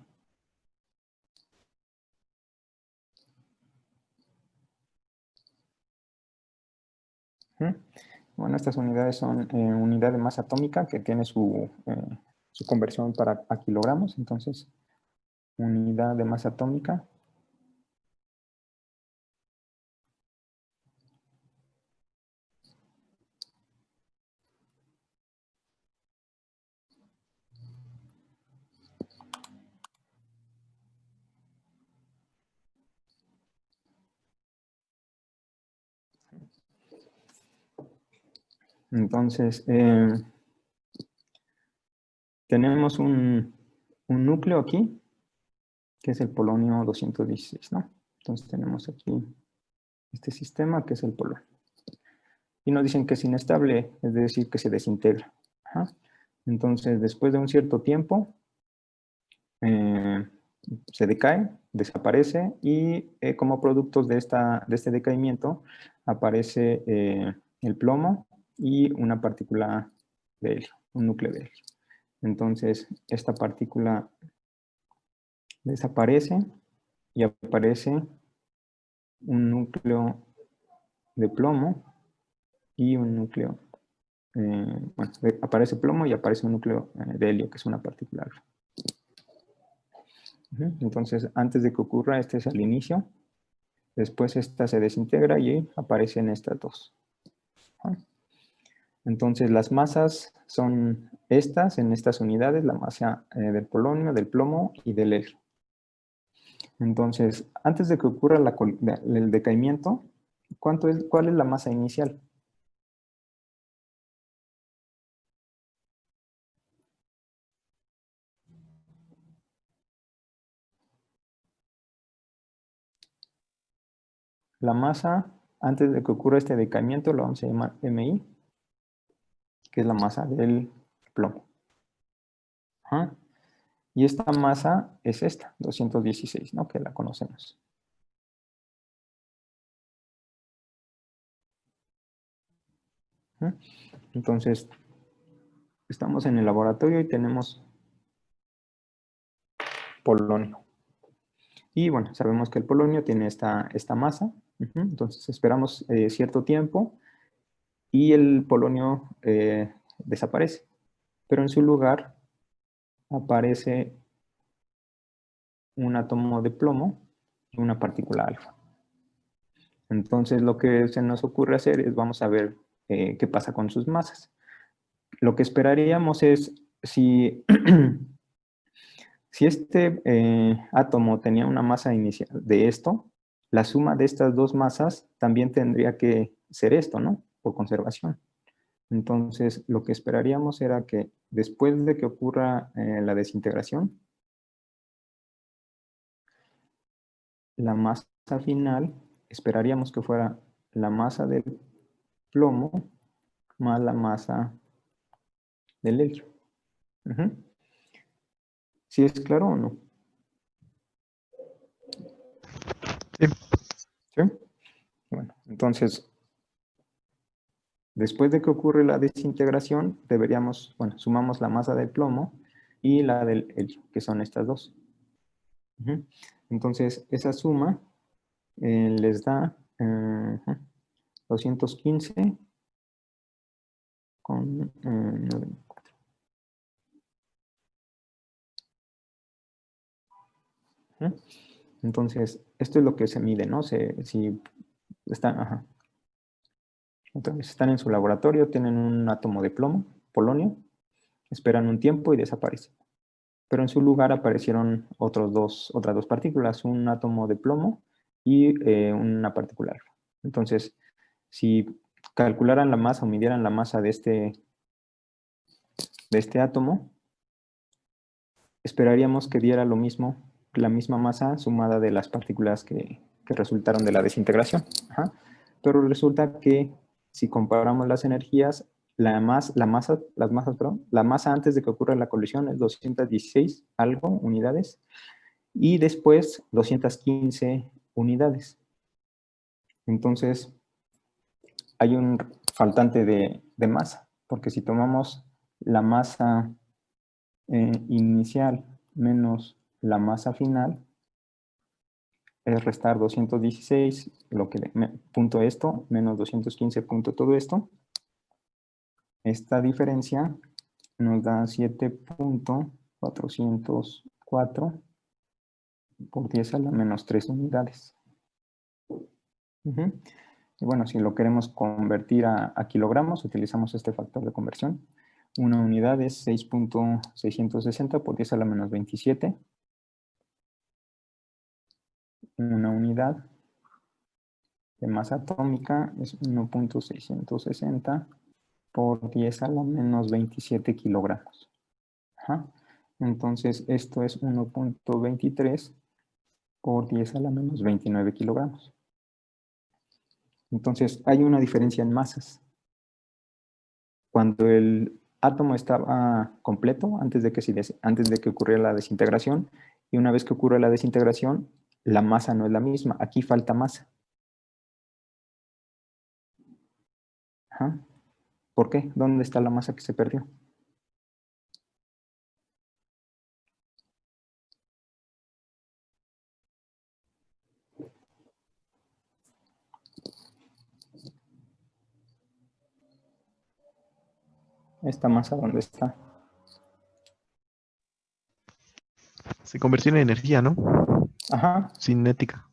Speaker 1: bueno, estas unidades son unidad de masa atómica que tiene su conversión a kilogramos. Entonces, unidad de masa atómica. Entonces, tenemos un núcleo aquí, que es el polonio 216, ¿no? Entonces tenemos aquí este sistema que es el polonio. Y nos dicen que es inestable, es decir, que se desintegra. Ajá. Entonces, después de un cierto tiempo, se decae, desaparece, y como productos de este decaimiento aparece el plomo y una partícula de helio, un núcleo de helio. Entonces, esta partícula desaparece y aparece un núcleo de plomo y un núcleo, bueno, aparece plomo y aparece un núcleo de helio, que es una partícula alfa. Entonces, antes de que ocurra, este es al inicio, después esta se desintegra y aparecen estas dos. Entonces, las masas son estas, en estas unidades, la masa del polonio, del plomo y del helio. Entonces, antes de que ocurra el decaimiento, ¿cuál es la masa inicial? La masa, antes de que ocurra este decaimiento, lo vamos a llamar MI, que es la masa del plomo. Ajá. Y esta masa es esta, 216, ¿no? Que la conocemos. Entonces, estamos en el laboratorio y tenemos polonio. Y bueno, sabemos que el polonio tiene esta masa. Entonces, esperamos cierto tiempo y el polonio desaparece. Pero en su lugar aparece un átomo de plomo y una partícula alfa. Entonces, lo que se nos ocurre hacer es, vamos a ver qué pasa con sus masas. Lo que esperaríamos es, si, si este átomo tenía una masa inicial de esto, la suma de estas dos masas también tendría que ser esto, ¿no? Por conservación. Entonces, lo que esperaríamos era que después de que ocurra la desintegración, la masa final, esperaríamos que fuera la masa del plomo más la masa del helio. ¿Sí es claro o no?
Speaker 2: Sí.
Speaker 1: ¿Sí? Bueno, entonces, después de que ocurre la desintegración, deberíamos, bueno, sumamos la masa del plomo y la del helio, que son estas dos. Entonces, esa suma les da 215 con 94. Entonces, esto es lo que se mide, ¿no? Si están, entonces, están en su laboratorio, tienen un átomo de plomo, polonio, esperan un tiempo y desaparece. pero en su lugar aparecieron otras dos partículas, un átomo de plomo y una partícula alfa. Entonces, si calcularan la masa o midieran la masa de este átomo, esperaríamos que diera lo mismo, la misma masa sumada de las partículas que resultaron de la desintegración. Ajá. Pero resulta que si comparamos las energías, la masa antes de que ocurra la colisión es 216 algo unidades y después 215 unidades. Entonces, hay un faltante de masa, porque si tomamos la masa inicial menos la masa final, es restar 216, punto esto, menos 215 punto todo esto. Esta diferencia nos da 7.404 por 10 a la menos 3 unidades. Y bueno, si lo queremos convertir a kilogramos, utilizamos este factor de conversión. Una unidad es 6.660 por 10 a la menos 27. Una unidad de masa atómica es 1.660 por 10 a la menos 27 kilogramos. Ajá. Entonces, esto es 1.23 por 10 a la menos 29 kilogramos. Entonces, hay una diferencia en masas. Cuando el átomo estaba completo, antes de que ocurriera la desintegración, y una vez que ocurre la desintegración, la masa no es la misma. Aquí falta masa. Ajá. ¿Por qué? ¿Dónde está la masa que se perdió? ¿Esta masa dónde está?
Speaker 2: Se convirtió en energía, ¿no?
Speaker 1: Ajá.
Speaker 2: Cinética.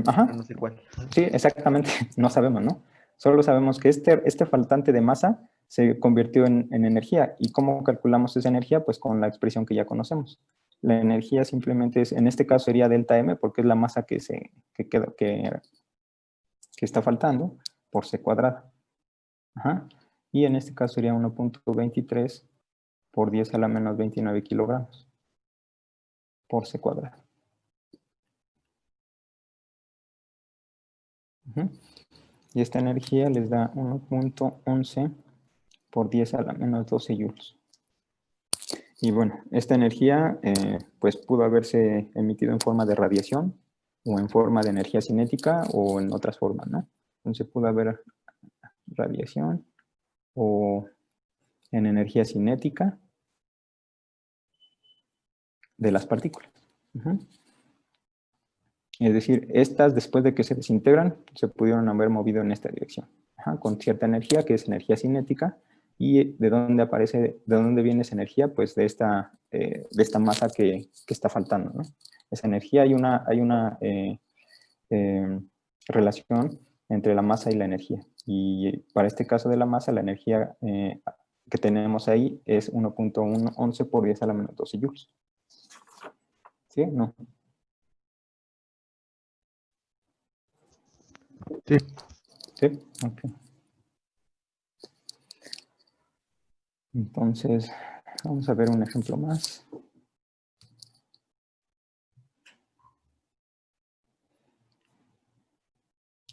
Speaker 1: Ajá.
Speaker 2: No sé cuál.
Speaker 1: Sí, exactamente. No sabemos, ¿no? Solo sabemos que este faltante de masa se convirtió en energía. ¿Y cómo calculamos esa energía? Pues con la expresión que ya conocemos. La energía simplemente es, en este caso sería delta M, porque es la masa que está faltando por C cuadrada. Ajá. Y en este caso sería 1.23 por 10 a la menos 29 kilogramos por C cuadrada. Ujú. Y esta energía les da 1.11 por 10 a la menos 12 joules. Y bueno, esta energía pues pudo haberse emitido en forma de radiación o en forma de energía cinética o en otras formas, ¿no? Entonces pudo haber radiación o en energía cinética de las partículas. Ujú. Es decir, estas después de que se desintegran se pudieron haber movido en esta dirección, ajá, con cierta energía que es energía cinética. ¿Y de dónde viene esa energía? Pues de esta masa que está faltando, ¿no? Esa energía hay una relación entre la masa y la energía. Y para este caso de la masa, la energía que tenemos ahí es 1.11 por 10 a la menos 12 joules. ¿Sí? ¿No?
Speaker 2: Sí.
Speaker 1: Sí, ok. Entonces, vamos a ver un ejemplo más.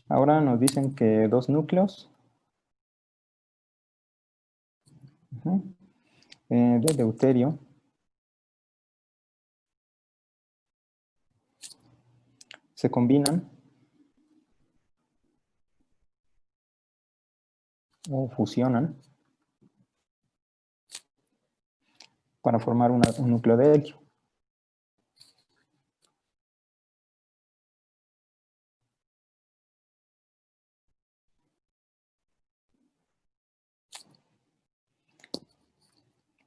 Speaker 1: Ahora nos dicen que dos núcleos de deuterio se combinan o fusionan para formar un núcleo de helio.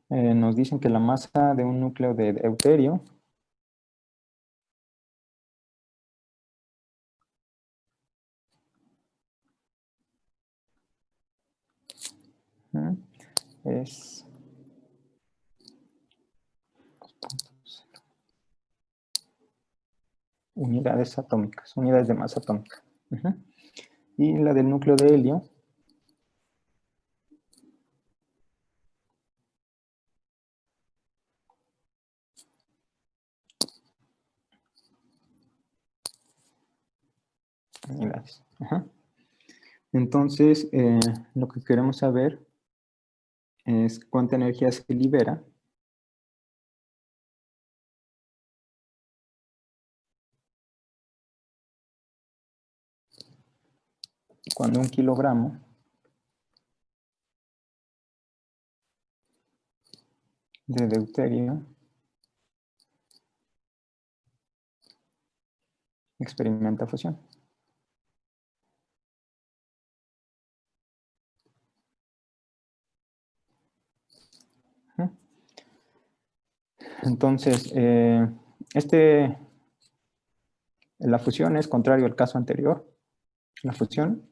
Speaker 1: Nos dicen que la masa de un núcleo de deuterio es unidades atómicas, unidades de masa atómica. Ujú. Y la del núcleo de helio unidades. Ajá. Entonces, lo que queremos saber es cuánta energía se libera cuando 1 kilogramo de deuterio experimenta fusión. Ujú. Entonces, la fusión es contrario al caso anterior. La fusión,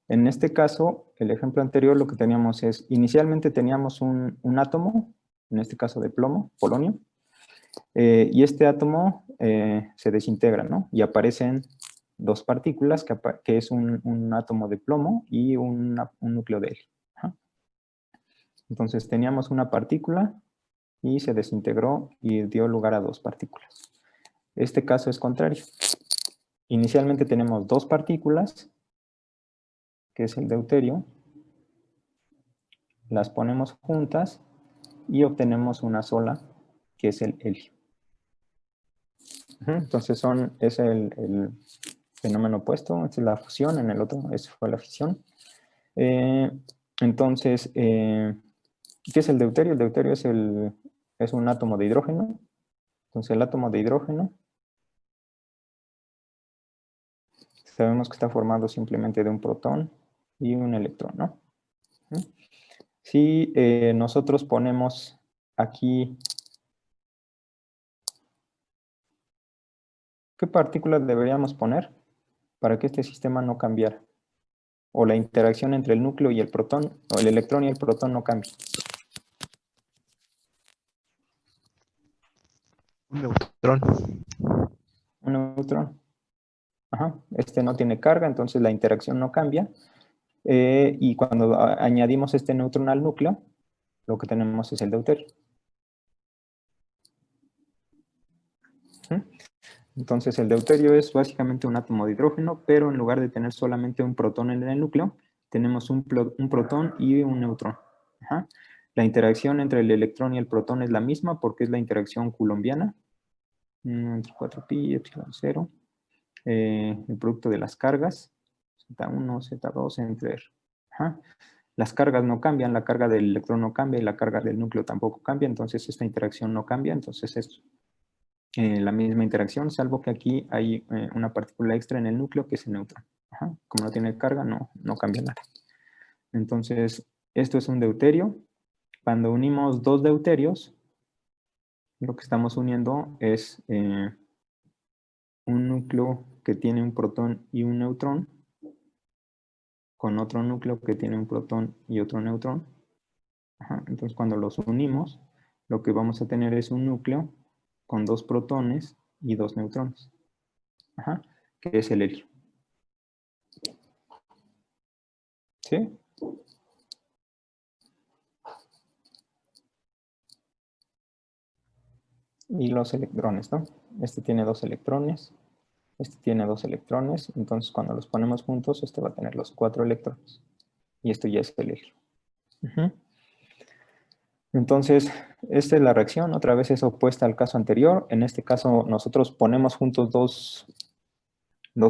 Speaker 1: en este caso, el ejemplo anterior, lo que teníamos es, inicialmente teníamos un átomo, en este caso de plomo, polonio, y este átomo se desintegra, ¿no? Y aparecen dos partículas, que es un átomo de plomo y un núcleo de helio. Ajá. Entonces teníamos una partícula y se desintegró y dio lugar a dos partículas. Este caso es contrario. Inicialmente tenemos dos partículas, que es el deuterio, las ponemos juntas y obtenemos una sola, que es el helio. Entonces es el fenómeno opuesto, esta es la fusión, en el otro fue la fisión. Entonces, ¿qué es el deuterio? El deuterio es un átomo de hidrógeno. Entonces el átomo de hidrógeno sabemos que está formado simplemente de un protón y un electrón, ¿no? Si nosotros ponemos aquí, ¿qué partículas deberíamos poner para que este sistema no cambiara? O la interacción entre el núcleo y el protón, o el electrón y el protón no cambie.
Speaker 2: Un neutrón.
Speaker 1: Un neutrón. Ajá. Este no tiene carga, entonces la interacción no cambia. Y cuando añadimos este neutrón al núcleo, lo que tenemos es el deuterio. Entonces el deuterio es básicamente un átomo de hidrógeno, pero en lugar de tener solamente un protón en el núcleo, tenemos un protón y un neutrón. Ajá. La interacción entre el electrón y el protón es la misma porque es la interacción coulombiana, entre 4pi, epsilon 0. El producto de las cargas, Z1, Z2 entre R. Ajá. Las cargas no cambian, la carga del electrón no cambia y la carga del núcleo tampoco cambia, entonces esta interacción no cambia, entonces es la misma interacción, salvo que aquí hay una partícula extra en el núcleo que es el neutrón. Ajá. Como no tiene carga, no cambia nada. Entonces, esto es un deuterio. Cuando unimos dos deuterios, lo que estamos uniendo es un núcleo que tiene un protón y un neutrón con otro núcleo que tiene un protón y otro neutrón. Ajá. Entonces, cuando los unimos, lo que vamos a tener es un núcleo con dos protones y dos neutrones. Ajá. Que es el helio. ¿Sí? Y los electrones, ¿no? Este tiene dos electrones, este tiene dos electrones, entonces cuando los ponemos juntos, este va a tener los 4 electrones. Y esto ya es el helio. Entonces, esta es la reacción, otra vez es opuesta al caso anterior. En este caso, nosotros ponemos juntos dos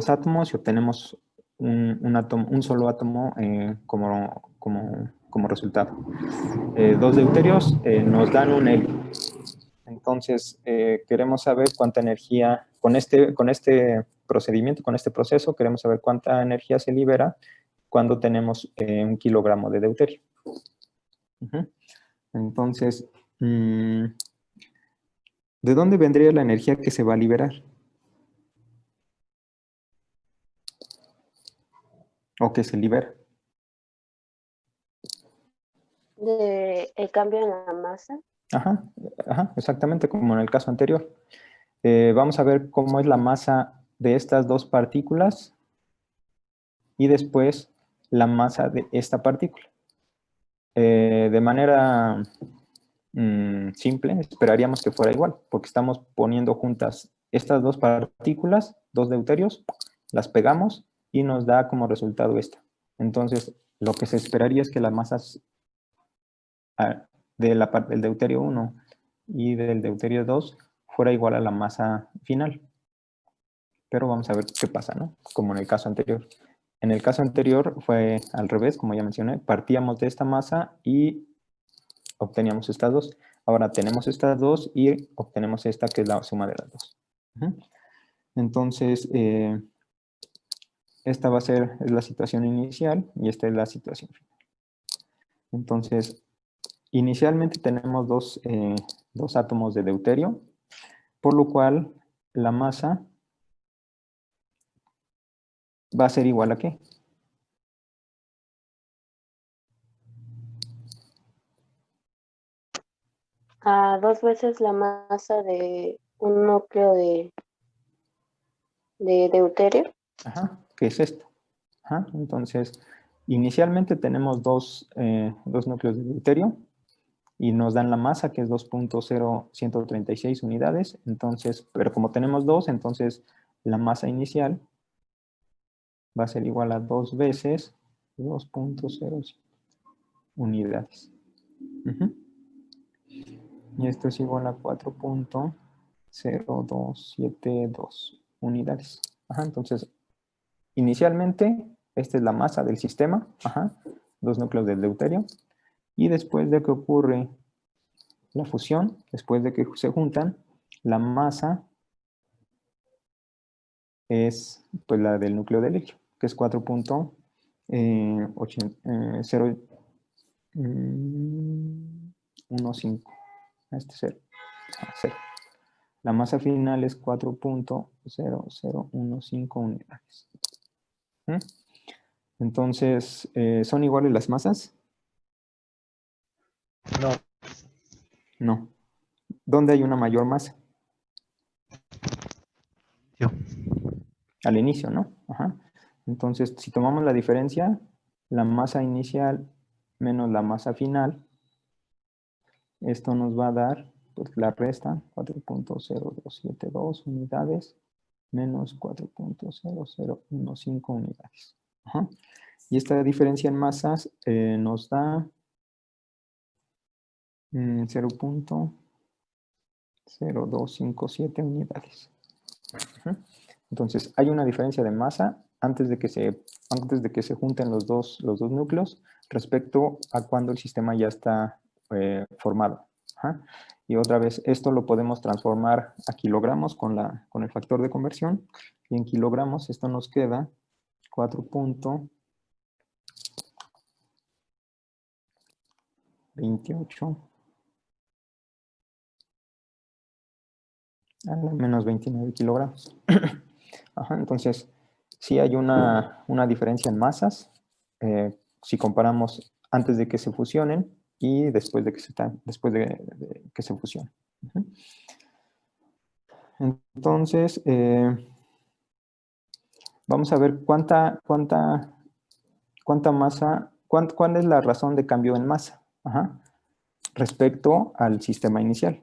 Speaker 1: átomos y obtenemos un solo átomo como resultado. Dos deuterios nos dan un helio. Entonces, queremos saber cuánta energía, con este procedimiento, con este proceso, queremos saber cuánta energía se libera cuando tenemos 1 kilogramo de deuterio. Entonces, ¿de dónde vendría la energía que se va a liberar? ¿O que se libera?
Speaker 6: De el cambio en la masa.
Speaker 1: Ajá, exactamente como en el caso anterior. Vamos a ver cómo es la masa de estas dos partículas y después la masa de esta partícula. De manera simple, esperaríamos que fuera igual, porque estamos poniendo juntas estas dos partículas, dos deuterios, las pegamos y nos da como resultado esta. Entonces, lo que se esperaría es que las masas del deuterio 1 y del deuterio 2 fuera igual a la masa final. Pero vamos a ver qué pasa, ¿no? Como en el caso anterior. En el caso anterior fue al revés, como ya mencioné, partíamos de esta masa y obteníamos estas dos. Ahora tenemos estas dos y obtenemos esta que es la suma de las dos. Entonces, esta es la situación inicial y esta es la situación final. Entonces, inicialmente tenemos dos átomos de deuterio, por lo cual la masa va a ser igual a ¿qué?
Speaker 6: A 2 veces la masa de un núcleo de deuterio.
Speaker 1: Ajá, que es esta. Ajá, entonces, inicialmente tenemos dos núcleos de deuterio y nos dan la masa que es 2.0136 unidades. Entonces, pero como tenemos dos, entonces la masa inicial va a ser igual a 2 veces 2.05 unidades. Y esto es igual a 4.0272 unidades. Ajá, entonces, inicialmente, esta es la masa del sistema, dos núcleos del deuterio, y después de que ocurre la fusión, después de que se juntan, la masa es pues la del núcleo del helio, que es 4.015. Este es 0. La masa final es 4.0015 unidades. Entonces, ¿son iguales las masas?
Speaker 2: No.
Speaker 1: No. ¿Dónde hay una mayor masa?
Speaker 2: Yo.
Speaker 1: Al inicio, ¿no? Ajá. Entonces, si tomamos la diferencia, la masa inicial menos la masa final, esto nos va a dar, pues la resta, 4.0272 unidades menos 4.0015 unidades. Ajá. Y esta diferencia en masas nos da 0.0257 unidades. Ajá. Entonces, hay una diferencia de masa antes de que se junten los dos núcleos respecto a cuando el sistema ya está formado. Ajá. Y otra vez, esto lo podemos transformar a kilogramos con el factor de conversión. Y en kilogramos esto nos queda 4.28 a la menos 29 kilogramos. Ajá, entonces, sí hay una diferencia en masas si comparamos antes de que se fusionen y después de que se fusionen. Entonces, vamos a ver cuánta masa, cuál es la razón de cambio en masa respecto al sistema inicial.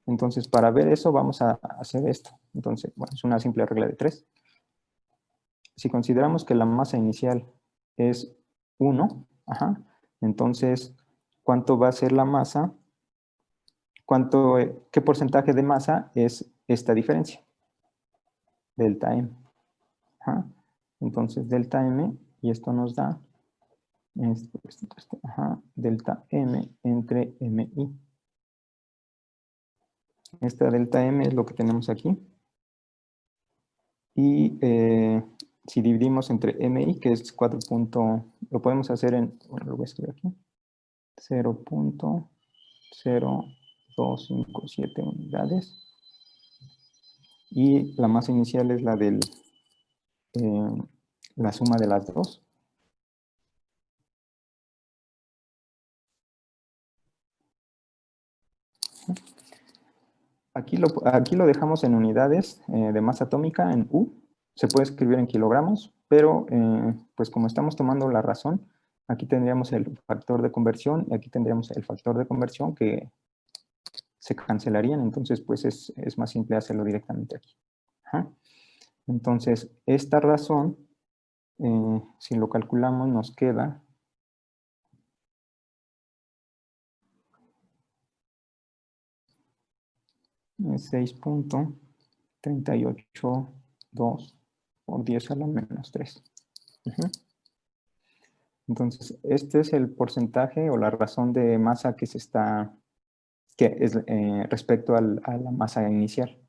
Speaker 1: Entonces, para ver eso, vamos a hacer esto. Entonces, bueno, es una simple regla de 3. Si consideramos que la masa inicial es 1, entonces, ¿cuánto va a ser la masa? ¿Qué porcentaje de masa es esta diferencia? Delta M. Entonces, delta M, y esto nos da delta M entre MI. Esta delta M es lo que tenemos aquí. Y si dividimos entre MI, que es 4. Lo podemos hacer bueno, lo voy a escribir aquí. 0.0257 unidades. Y la masa inicial es la suma de las dos. Aquí lo dejamos en unidades de masa atómica, en U. Se puede escribir en kilogramos, pero pues como estamos tomando la razón, aquí tendríamos el factor de conversión y aquí tendríamos el factor de conversión que se cancelarían. Entonces, pues es más simple hacerlo directamente aquí. Ajá. Entonces, esta razón, si lo calculamos, nos queda 6.382 por 10 a la menos 3. Entonces, este es el porcentaje o la razón de masa que se está, que es respecto a la masa inicial.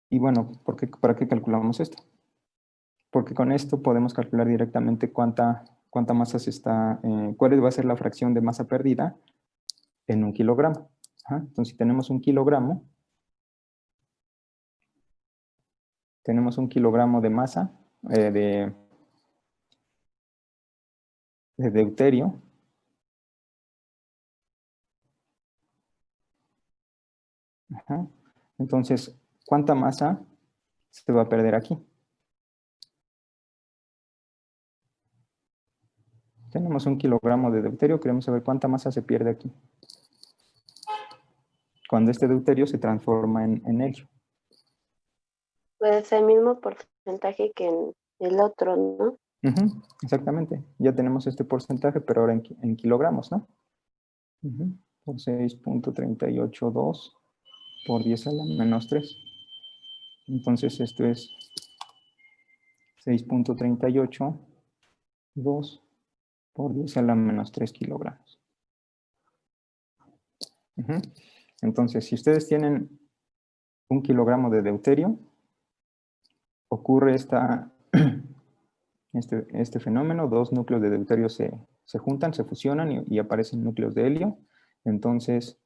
Speaker 1: Y bueno, ¿para qué calculamos esto? Porque con esto podemos calcular directamente cuánta masa se está, cuál va a ser la fracción de masa perdida en un kilogramo. Entonces, si tenemos un kilogramo de masa de deuterio. Entonces, ¿cuánta masa se va a perder aquí? Tenemos un kilogramo de deuterio, queremos saber cuánta masa se pierde aquí, cuando este deuterio se transforma en helio.
Speaker 6: Pues el mismo porcentaje que en el otro, ¿no?
Speaker 1: Exactamente, ya tenemos este porcentaje, pero ahora en kilogramos, ¿no? Por 6.382 por 10 a la menos 3. Entonces esto es 6.382 por 10 a la menos 3 kilogramos. Entonces, si ustedes tienen un kilogramo de deuterio, ocurre este fenómeno, dos núcleos de deuterio se juntan, se fusionan y aparecen núcleos de helio. Entonces,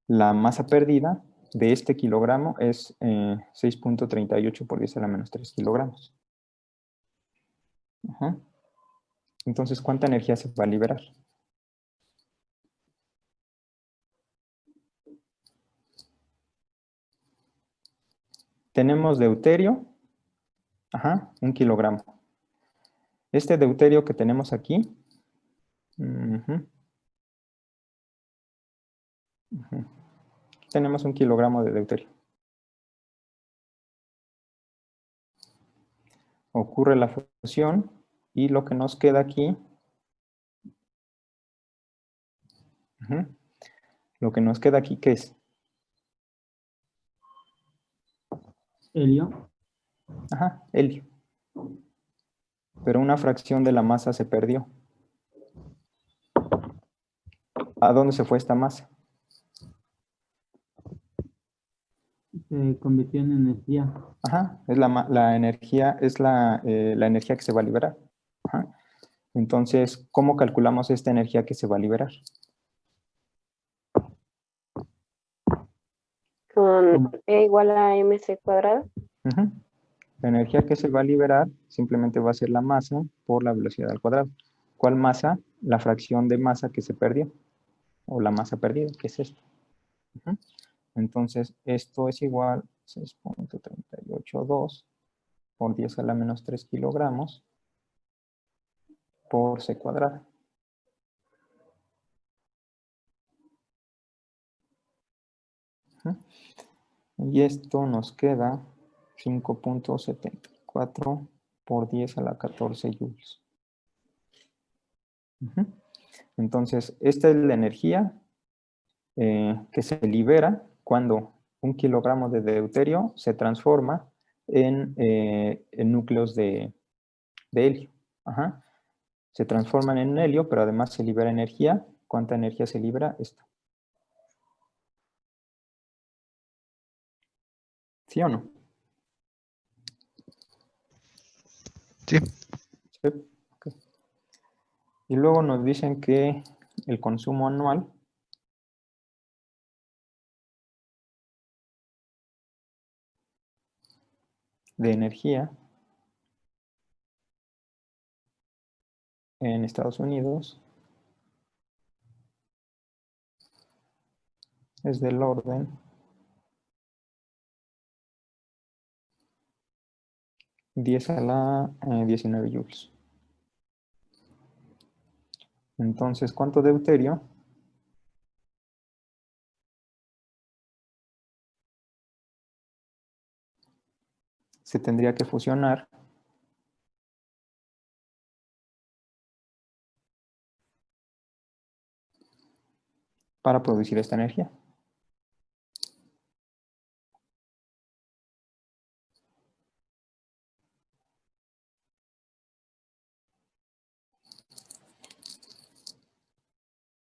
Speaker 1: la masa perdida de este kilogramo es 6.38 por 10 a la menos 3 kilogramos. Entonces, ¿cuánta energía se va a liberar? Tenemos deuterio, 1 kilogramo. Este deuterio que tenemos aquí, tenemos 1 kilogramo de deuterio. Ocurre la fusión y lo que nos queda aquí, ¿qué es?
Speaker 3: Helio.
Speaker 1: Helio. Pero una fracción de la masa se perdió. ¿A dónde se fue esta masa?
Speaker 3: Se convirtió en energía.
Speaker 1: Es la energía, es la energía que se va a liberar. Entonces, ¿cómo calculamos esta energía que se va a liberar?
Speaker 6: Con E igual a mc cuadrado.
Speaker 1: La energía que se va a liberar simplemente va a ser la masa por la velocidad al cuadrado. ¿Cuál masa? La fracción de masa que se perdió. O la masa perdida, que es esto. Entonces, esto es igual a 6.382 por 10 a la menos 3 kilogramos por c cuadrado. Y esto nos queda 5.74 por 10 a la 14 joules. Entonces, esta es la energía que se libera cuando 1 kilogramo de deuterio se transforma en núcleos de helio. Se transforman en helio, pero además se libera energía. ¿Cuánta energía se libera? Esto. ¿Sí o no?
Speaker 2: Sí.
Speaker 1: Sí. Okay. Y luego nos dicen que el consumo anual de energía en Estados Unidos es del orden (10⁻⁹ joules. Entonces, ¿cuánto deuterio? Se tendría que fusionar para producir esta energía.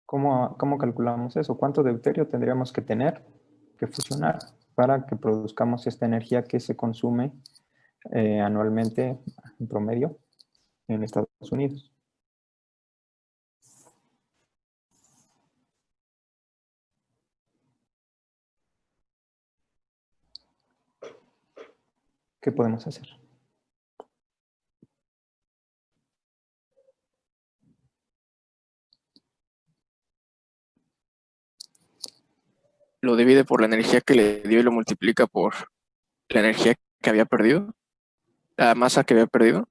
Speaker 1: ¿Cómo calculamos eso? ¿Cuánto deuterio tendríamos que tener que fusionar para que produzcamos esta energía que se consume anualmente en promedio en Estados Unidos? ¿Qué podemos hacer?
Speaker 7: Lo divide por la energía que le dio y lo multiplica por la energía que había perdido, la masa que había perdido.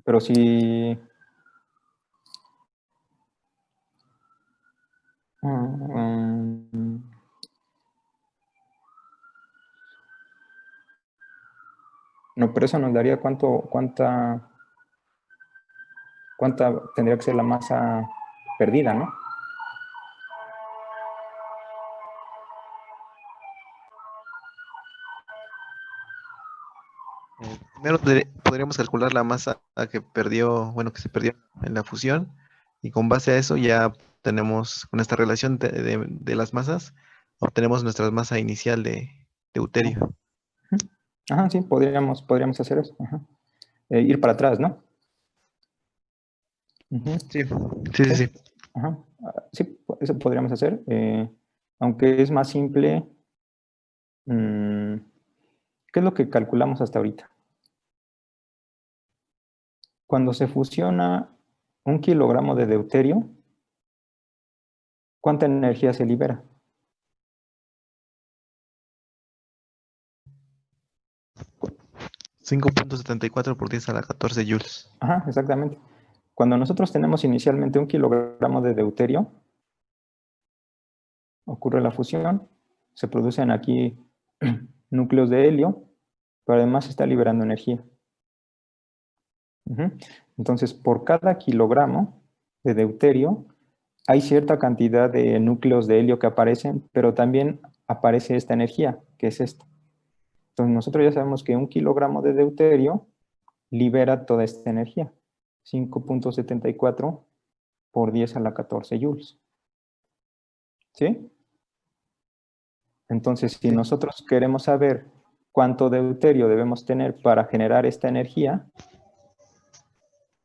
Speaker 1: Pero si... no, pero eso nos daría cuánta tendría que ser la masa perdida, ¿no?
Speaker 2: Primero podríamos calcular la masa que perdió, bueno, que se perdió en la fusión, y con base a eso ya tenemos, con esta relación de las masas, obtenemos nuestra masa inicial de deuterio.
Speaker 1: Ajá, sí, podríamos hacer eso. Ajá. Ir para atrás, ¿no? Ujú.
Speaker 2: Sí, sí, sí,
Speaker 1: Sí.
Speaker 2: sí.
Speaker 1: Ajá. Sí, eso podríamos hacer. Aunque es más simple, ¿qué es lo que calculamos hasta ahorita? Cuando se fusiona 1 kilogramo de deuterio, ¿cuánta energía se libera?
Speaker 2: 5.74 por 10⁻14 joules.
Speaker 1: Ajá, exactamente. Cuando nosotros tenemos inicialmente 1 kilogramo de deuterio, ocurre la fusión, se producen aquí núcleos de helio, pero además se está liberando energía. Entonces, por cada kilogramo de deuterio, hay cierta cantidad de núcleos de helio que aparecen, pero también aparece esta energía, que es esta. Entonces, nosotros ya sabemos que 1 kilogramo de deuterio libera toda esta energía, 5.74 por 10⁻14 joules. ¿Sí? Entonces, si
Speaker 2: Sí.
Speaker 1: nosotros queremos saber cuánto deuterio debemos tener para generar esta energía,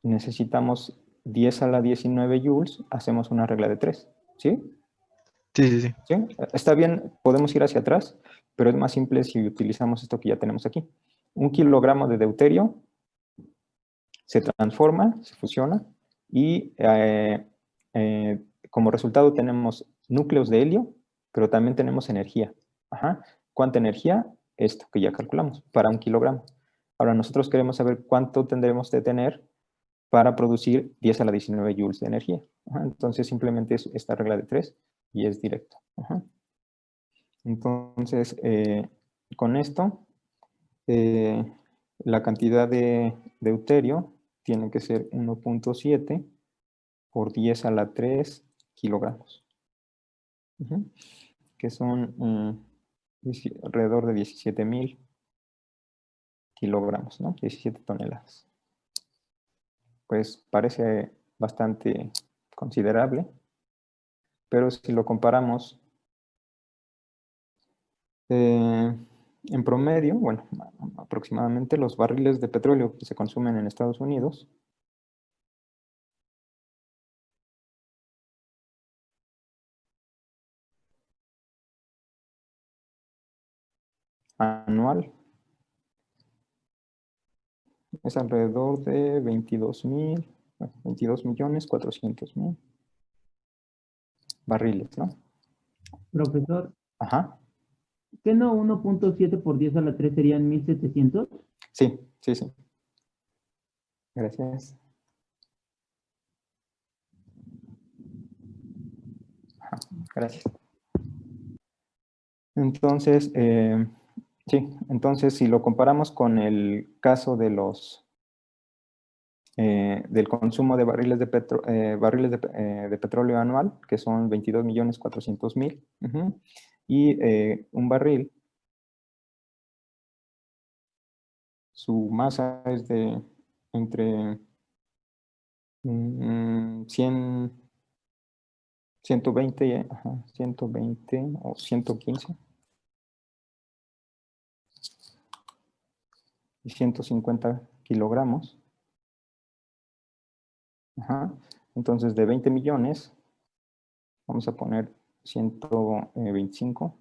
Speaker 1: necesitamos 10⁻19 joules, hacemos una regla de 3. ¿Sí?
Speaker 2: Sí, sí, sí.
Speaker 1: ¿Sí? Está bien, podemos ir hacia atrás, pero es más simple si utilizamos esto que ya tenemos aquí. 1 kilogramo de deuterio se transforma, se fusiona, y como resultado tenemos núcleos de helio, pero también tenemos energía. Ajá. ¿Cuánta energía? Esto que ya calculamos, para 1 kilogramo. Ahora nosotros queremos saber cuánto tendremos de tener para producir 10⁻19 joules de energía. Ajá. Entonces simplemente es esta regla de 3 y es directo. Ajá. Entonces, con esto, la cantidad de deuterio tiene que ser 1.7 por 10⁻³ kilogramos, que son alrededor de 17.000 kilogramos, ¿no? 17 toneladas. Pues parece bastante considerable, pero si lo comparamos en promedio, bueno, aproximadamente los barriles de petróleo que se consumen en Estados Unidos anual es alrededor de 22.000 22.400.000 barriles, ¿no?
Speaker 3: Profesor,
Speaker 1: Ajá.
Speaker 3: ¿qué no 1.7 por 10 a la 3 serían 1700?
Speaker 1: Sí, sí, sí. Gracias. Ajá, gracias. Entonces, sí, entonces si lo comparamos con el caso de del consumo de barriles de petróleo anual, que son 22.400.000, y un barril, su masa es de entre 100, 120, 120 o 115 y 150 kilogramos. Ajá. Entonces, de 20 millones, vamos a poner 125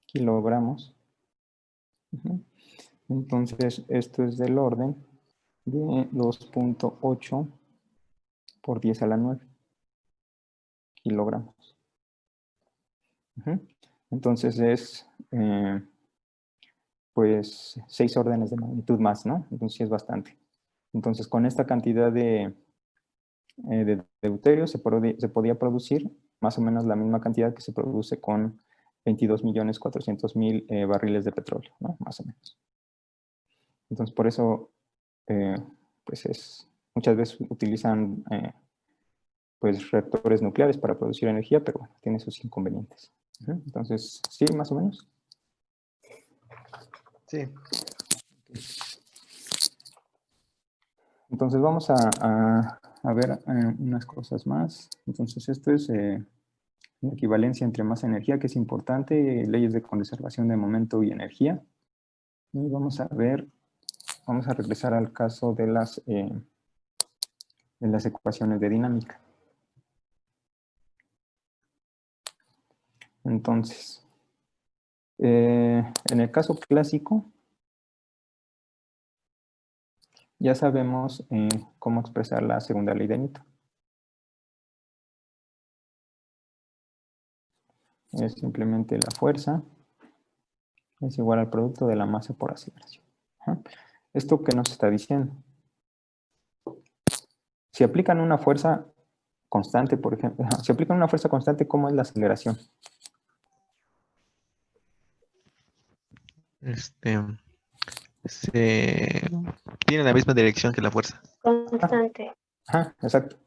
Speaker 1: kilogramos. Ujú. Entonces, esto es del orden de 2.8 por 10 a la 9 kilogramos. Ujú. Entonces, es pues 6 órdenes de magnitud más, ¿no? Entonces, sí es bastante. Entonces, con esta cantidad de deuterio se podía producir más o menos la misma cantidad que se produce con 22.400.000 barriles de petróleo, ¿no? Más o menos. Entonces, por eso, pues muchas veces utilizan pues reactores nucleares para producir energía, pero bueno, tiene sus inconvenientes. Entonces, sí, más o menos.
Speaker 2: Sí.
Speaker 1: Entonces vamos a ver unas cosas más. Entonces esto es la equivalencia entre masa y energía, que es importante, leyes de conservación de momento y energía. Y vamos a ver, vamos a regresar al caso de las ecuaciones de dinámica. Entonces, en el caso clásico, ya sabemos cómo expresar la segunda ley de Newton. Es simplemente la fuerza es igual al producto de la masa por aceleración. Ajá. ¿Esto qué nos está diciendo? Si aplican una fuerza constante, por ejemplo, si aplican una fuerza constante, ¿cómo es la aceleración?
Speaker 2: Tiene la misma dirección que la fuerza.
Speaker 6: Constante.
Speaker 1: Ajá, exacto.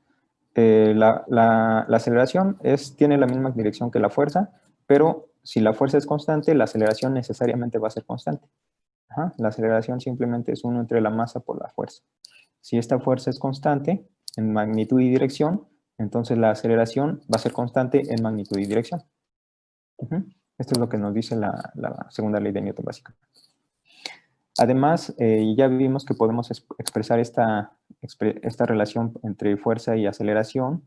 Speaker 1: La aceleración tiene la misma dirección que la fuerza, pero si la fuerza es constante, la aceleración necesariamente va a ser constante. Ajá, la aceleración simplemente es 1 entre la masa por la fuerza. Si esta fuerza es constante en magnitud y dirección, entonces la aceleración va a ser constante en magnitud y dirección. Esto es lo que nos dice la segunda ley de Newton básica. Además, ya vimos que podemos expresar esta relación entre fuerza y aceleración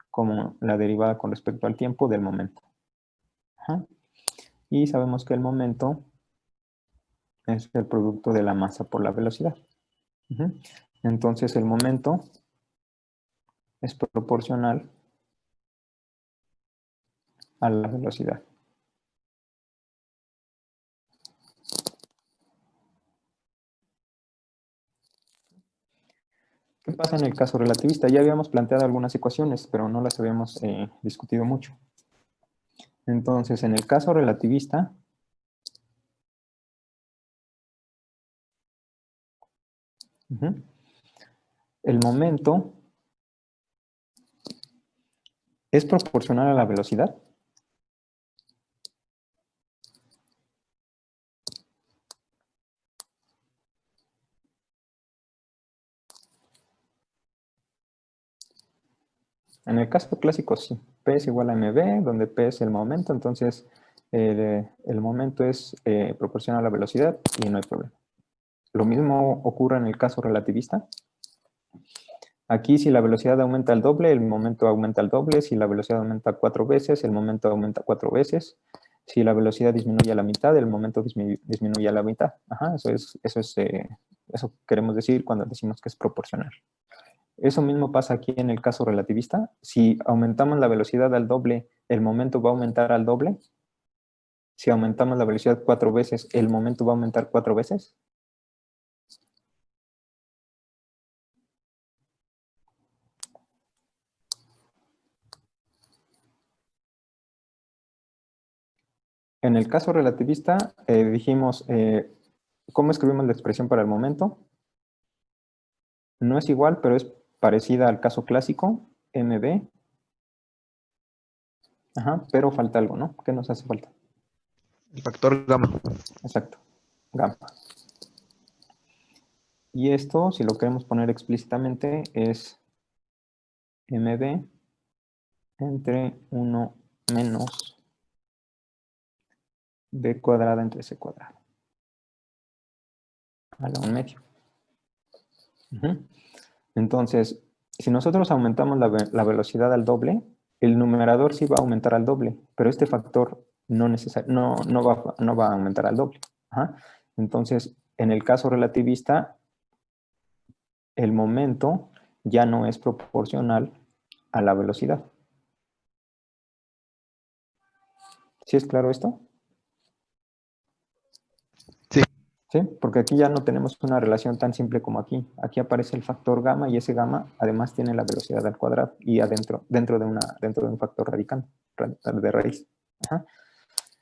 Speaker 1: como la derivada con respecto al tiempo del momento. Ajá. Y sabemos que el momento es el producto de la masa por la velocidad. Entonces, el momento es proporcional a la velocidad. ¿Qué pasa en el caso relativista? Ya habíamos planteado algunas ecuaciones, pero no las habíamos discutido mucho. Entonces, en el caso relativista, el momento es proporcional a la velocidad. En el caso clásico, sí. P es igual a mv, donde P es el momento, entonces el momento es proporcional a la velocidad y no hay problema. Lo mismo ocurre en el caso relativista. Aquí, si la velocidad aumenta al doble, el momento aumenta al doble. Si la velocidad aumenta 4 veces, el momento aumenta 4 veces. Si la velocidad disminuye a la mitad, el momento disminuye a la mitad. Ajá, eso queremos decir cuando decimos que es proporcional. Eso mismo pasa aquí en el caso relativista. Si aumentamos la velocidad al doble, el momento va a aumentar al doble. Si aumentamos la velocidad 4 veces, el momento va a aumentar 4 veces. En el caso relativista, dijimos, ¿cómo escribimos la expresión para el momento? No es igual, pero es parecida al caso clásico, mb. Ajá, pero falta algo, ¿no? ¿Qué nos hace falta?
Speaker 2: El factor gamma.
Speaker 1: Exacto, gamma. Y esto, si lo queremos poner explícitamente, es mb entre 1 menos b cuadrada entre c cuadrada a la 1 medio. Entonces, si nosotros aumentamos la velocidad al doble, el numerador sí va a aumentar al doble, pero este factor no va a aumentar al doble. Ajá. Entonces, en el caso relativista, el momento ya no es proporcional a la velocidad. ¿Sí es claro esto?
Speaker 2: Sí.
Speaker 1: ¿Sí? Porque aquí ya no tenemos una relación tan simple como aquí. Aquí aparece el factor gamma y ese gamma además tiene la velocidad al cuadrado y dentro de un factor radicando, de raíz. Ajá.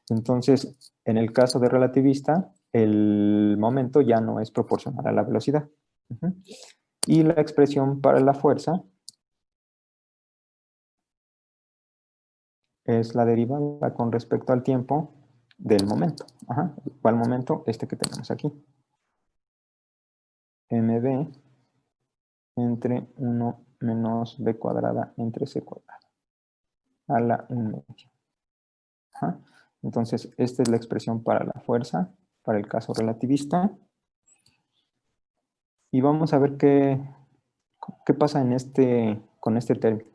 Speaker 1: Entonces, en el caso de relativista, el momento ya no es proporcional a la velocidad. Y la expresión para la fuerza es la derivada con respecto al tiempo del momento. Ajá. ¿Cuál momento? Este que tenemos aquí. mb entre 1 menos b cuadrada entre c cuadrada a la 1 medio. Ajá. Entonces, esta es la expresión para la fuerza, para el caso relativista. Y vamos a ver qué pasa con este término.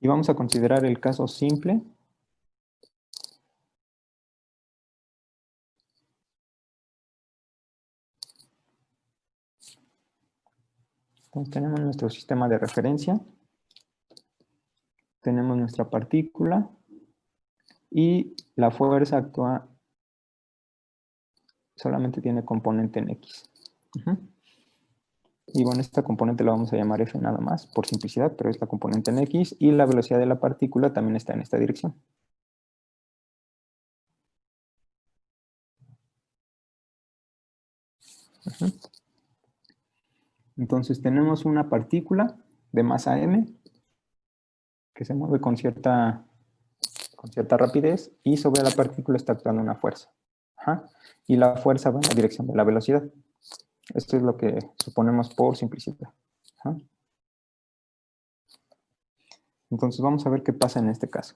Speaker 1: Y vamos a considerar el caso simple. Entonces tenemos nuestro sistema de referencia. Tenemos nuestra partícula. Y la fuerza actúa, solamente tiene componente en X. Y bueno, esta componente la vamos a llamar F nada más, por simplicidad, pero es la componente en X. Y la velocidad de la partícula también está en esta dirección. Entonces tenemos una partícula de masa m que se mueve con cierta rapidez y sobre la partícula está actuando una fuerza. Ajá. Y la fuerza va en la dirección de la velocidad. Esto es lo que suponemos por simplicidad. Ajá. Entonces vamos a ver qué pasa en este caso.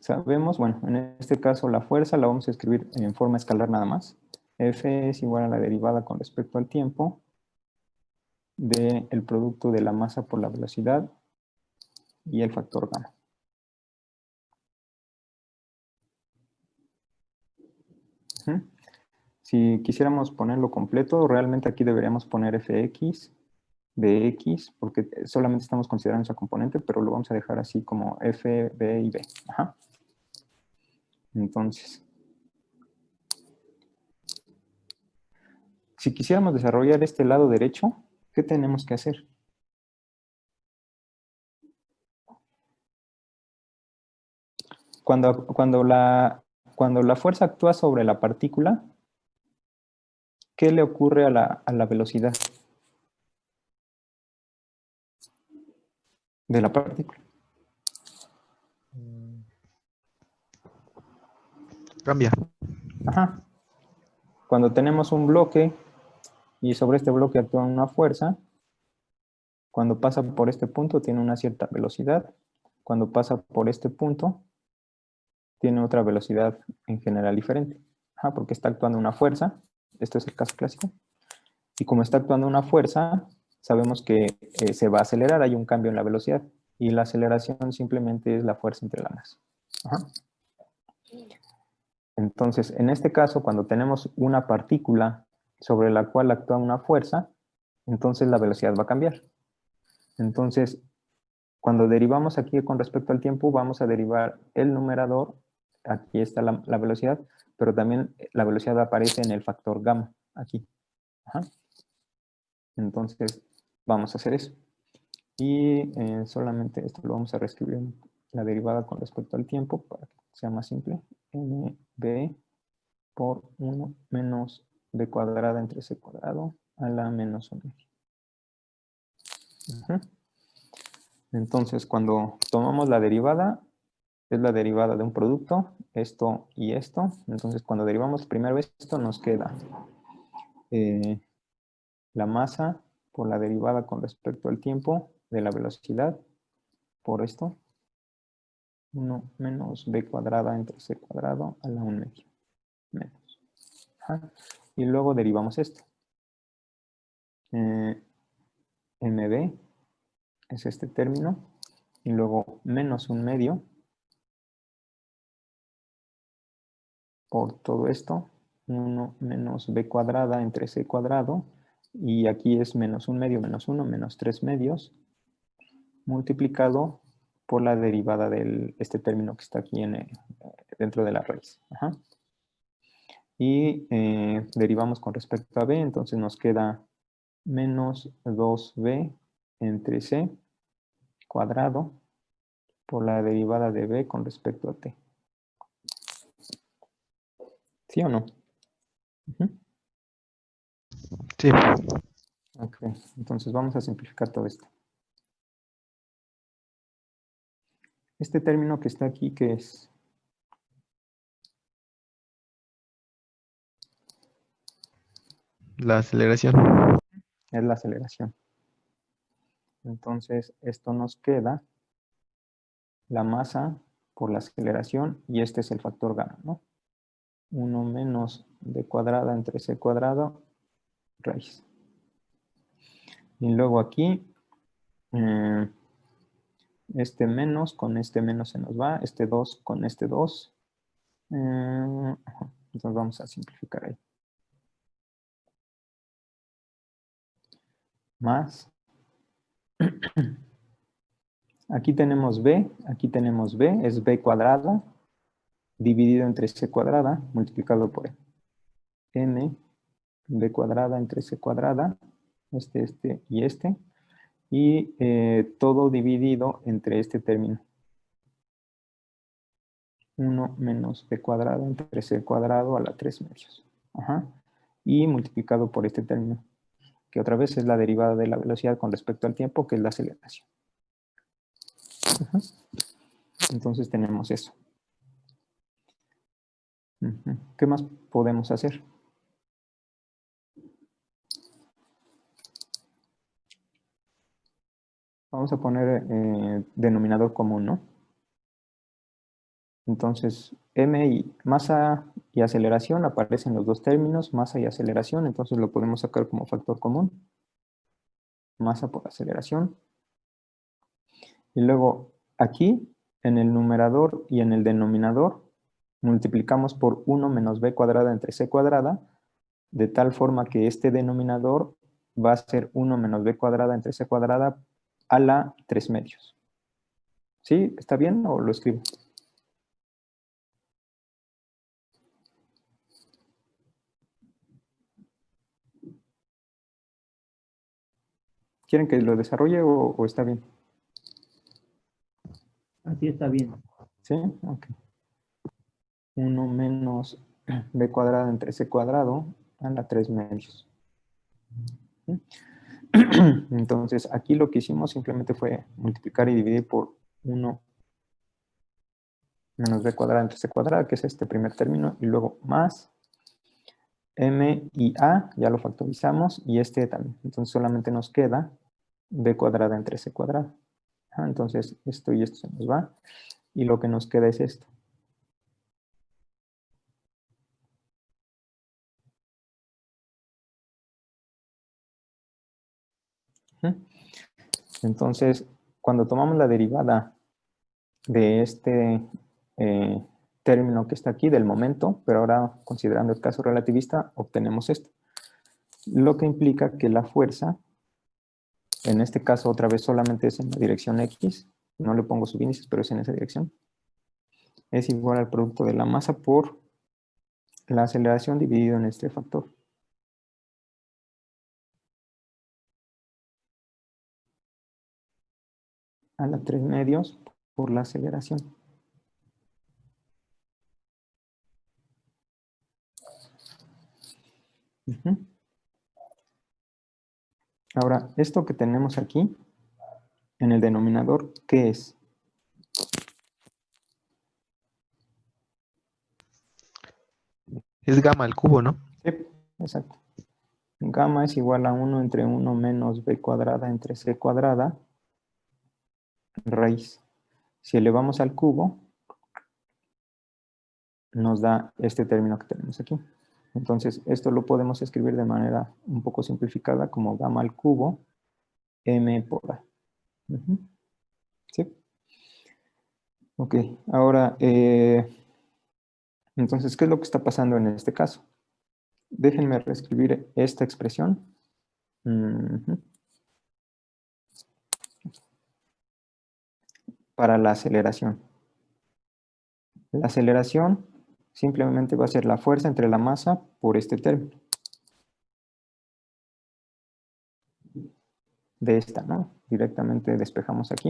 Speaker 1: Sabemos, bueno, en este caso la fuerza la vamos a escribir en forma escalar nada más. F es igual a la derivada con respecto al tiempo del producto de la masa por la velocidad y el factor gamma. Si quisiéramos ponerlo completo, realmente aquí deberíamos poner fx de x, porque solamente estamos considerando esa componente, pero lo vamos a dejar así como f, b y b. Ajá. Entonces, si quisiéramos desarrollar este lado derecho, ¿qué tenemos que hacer? Cuando la fuerza actúa sobre la partícula, ¿qué le ocurre a la velocidad de la partícula?
Speaker 2: Cambia.
Speaker 1: Ajá. Cuando tenemos un bloque y sobre este bloque actúa una fuerza, cuando pasa por este punto tiene una cierta velocidad. Cuando pasa por este punto, tiene otra velocidad en general diferente. Ajá, porque está actuando una fuerza. Esto es el caso clásico. Y como está actuando una fuerza, sabemos que se va a acelerar, hay un cambio en la velocidad. Y la aceleración simplemente es la fuerza entre la masa. Ajá. Entonces, en este caso, cuando tenemos una partícula sobre la cual actúa una fuerza, entonces la velocidad va a cambiar. Entonces, cuando derivamos aquí con respecto al tiempo, vamos a derivar el numerador, aquí está la velocidad, pero también la velocidad aparece en el factor gamma, aquí. Ajá. Entonces, vamos a hacer eso. Y solamente esto lo vamos a reescribir en la derivada con respecto al tiempo para que sea más simple. mb por 1 menos b cuadrada entre c cuadrado a la menos 1. Entonces, cuando tomamos la derivada, es la derivada de un producto, esto y esto. Entonces, cuando derivamos primera vez esto, nos queda la masa por la derivada con respecto al tiempo de la velocidad por esto. 1 menos b cuadrada entre c cuadrado a la 1 medio. Menos. Ajá. Y luego derivamos esto. mb es este término. Y luego menos 1 medio por todo esto. 1 menos b cuadrada entre c cuadrado. Y aquí es menos 1 medio menos 1 menos 3 medios. Multiplicado por la derivada de este término que está aquí dentro de la raíz. Ajá. Y derivamos con respecto a b, entonces nos queda menos 2b entre c cuadrado por la derivada de b con respecto a t. ¿Sí o no?
Speaker 2: Sí.
Speaker 1: Ok, entonces vamos a simplificar todo esto. Este término que está aquí, ¿qué es?
Speaker 2: La aceleración.
Speaker 1: Es la aceleración. Entonces, esto nos queda la masa por la aceleración y este es el factor gamma, ¿no? 1 menos b cuadrada entre c cuadrado raíz. Y luego aquí, este menos con este menos se nos va, este 2 con este 2. Entonces vamos a simplificar ahí. Más. Aquí tenemos b, es b cuadrada, dividido entre c cuadrada, multiplicado por m, b cuadrada entre c cuadrada, este y este. Y todo dividido entre este término. 1 menos b cuadrado entre c cuadrado a la 3 medios. Ajá. Y multiplicado por este término, que otra vez es la derivada de la velocidad con respecto al tiempo, que es la aceleración. Ajá. Entonces tenemos eso. ¿Qué más podemos hacer? Vamos a poner denominador común, ¿no? Entonces, m y masa y aceleración aparecen los dos términos, masa y aceleración, entonces lo podemos sacar como factor común. Masa por aceleración. Y luego aquí, en el numerador y en el denominador, multiplicamos por 1 menos b cuadrada entre c cuadrada, de tal forma que este denominador va a ser 1 menos b cuadrada entre c cuadrada a la 3 medios. ¿Sí? ¿Está bien o lo escribo? ¿Quieren que lo desarrolle o está bien?
Speaker 3: Así está bien.
Speaker 1: ¿Sí? Ok. 1 menos b cuadrada entre c cuadrado a la 3 medios. Entonces, aquí lo que hicimos simplemente fue multiplicar y dividir por 1 menos b cuadrada entre c cuadrada, que es este primer término, y luego más m y a, ya lo factorizamos, y este también. Entonces, solamente nos queda b cuadrada entre c cuadrada. Entonces, esto y esto se nos va, y lo que nos queda es esto. Ujú. Entonces, cuando tomamos la derivada de este término que está aquí, del momento, pero ahora considerando el caso relativista, obtenemos esto. Lo que implica que la fuerza, en este caso otra vez solamente es en la dirección X, no le pongo subíndices, pero es en esa dirección, es igual al producto de la masa por la aceleración dividido en este factor. A la 3 medios por la aceleración. Ujú. Ahora, esto que tenemos aquí, en el denominador, ¿qué es?
Speaker 2: Es gamma al cubo, ¿no?
Speaker 1: Sí, exacto. Gamma es igual a 1 entre 1 menos b cuadrada entre c cuadrada, raíz. Si elevamos al cubo, nos da este término que tenemos aquí. Entonces, esto lo podemos escribir de manera un poco simplificada como gamma al cubo m por a. Ujú. ¿Sí? Ok, ahora, entonces, ¿qué es lo que está pasando en este caso? Déjenme reescribir esta expresión. Ujú. Para la aceleración. La aceleración simplemente va a ser la fuerza entre la masa por este término. De esta, ¿no? Directamente despejamos aquí.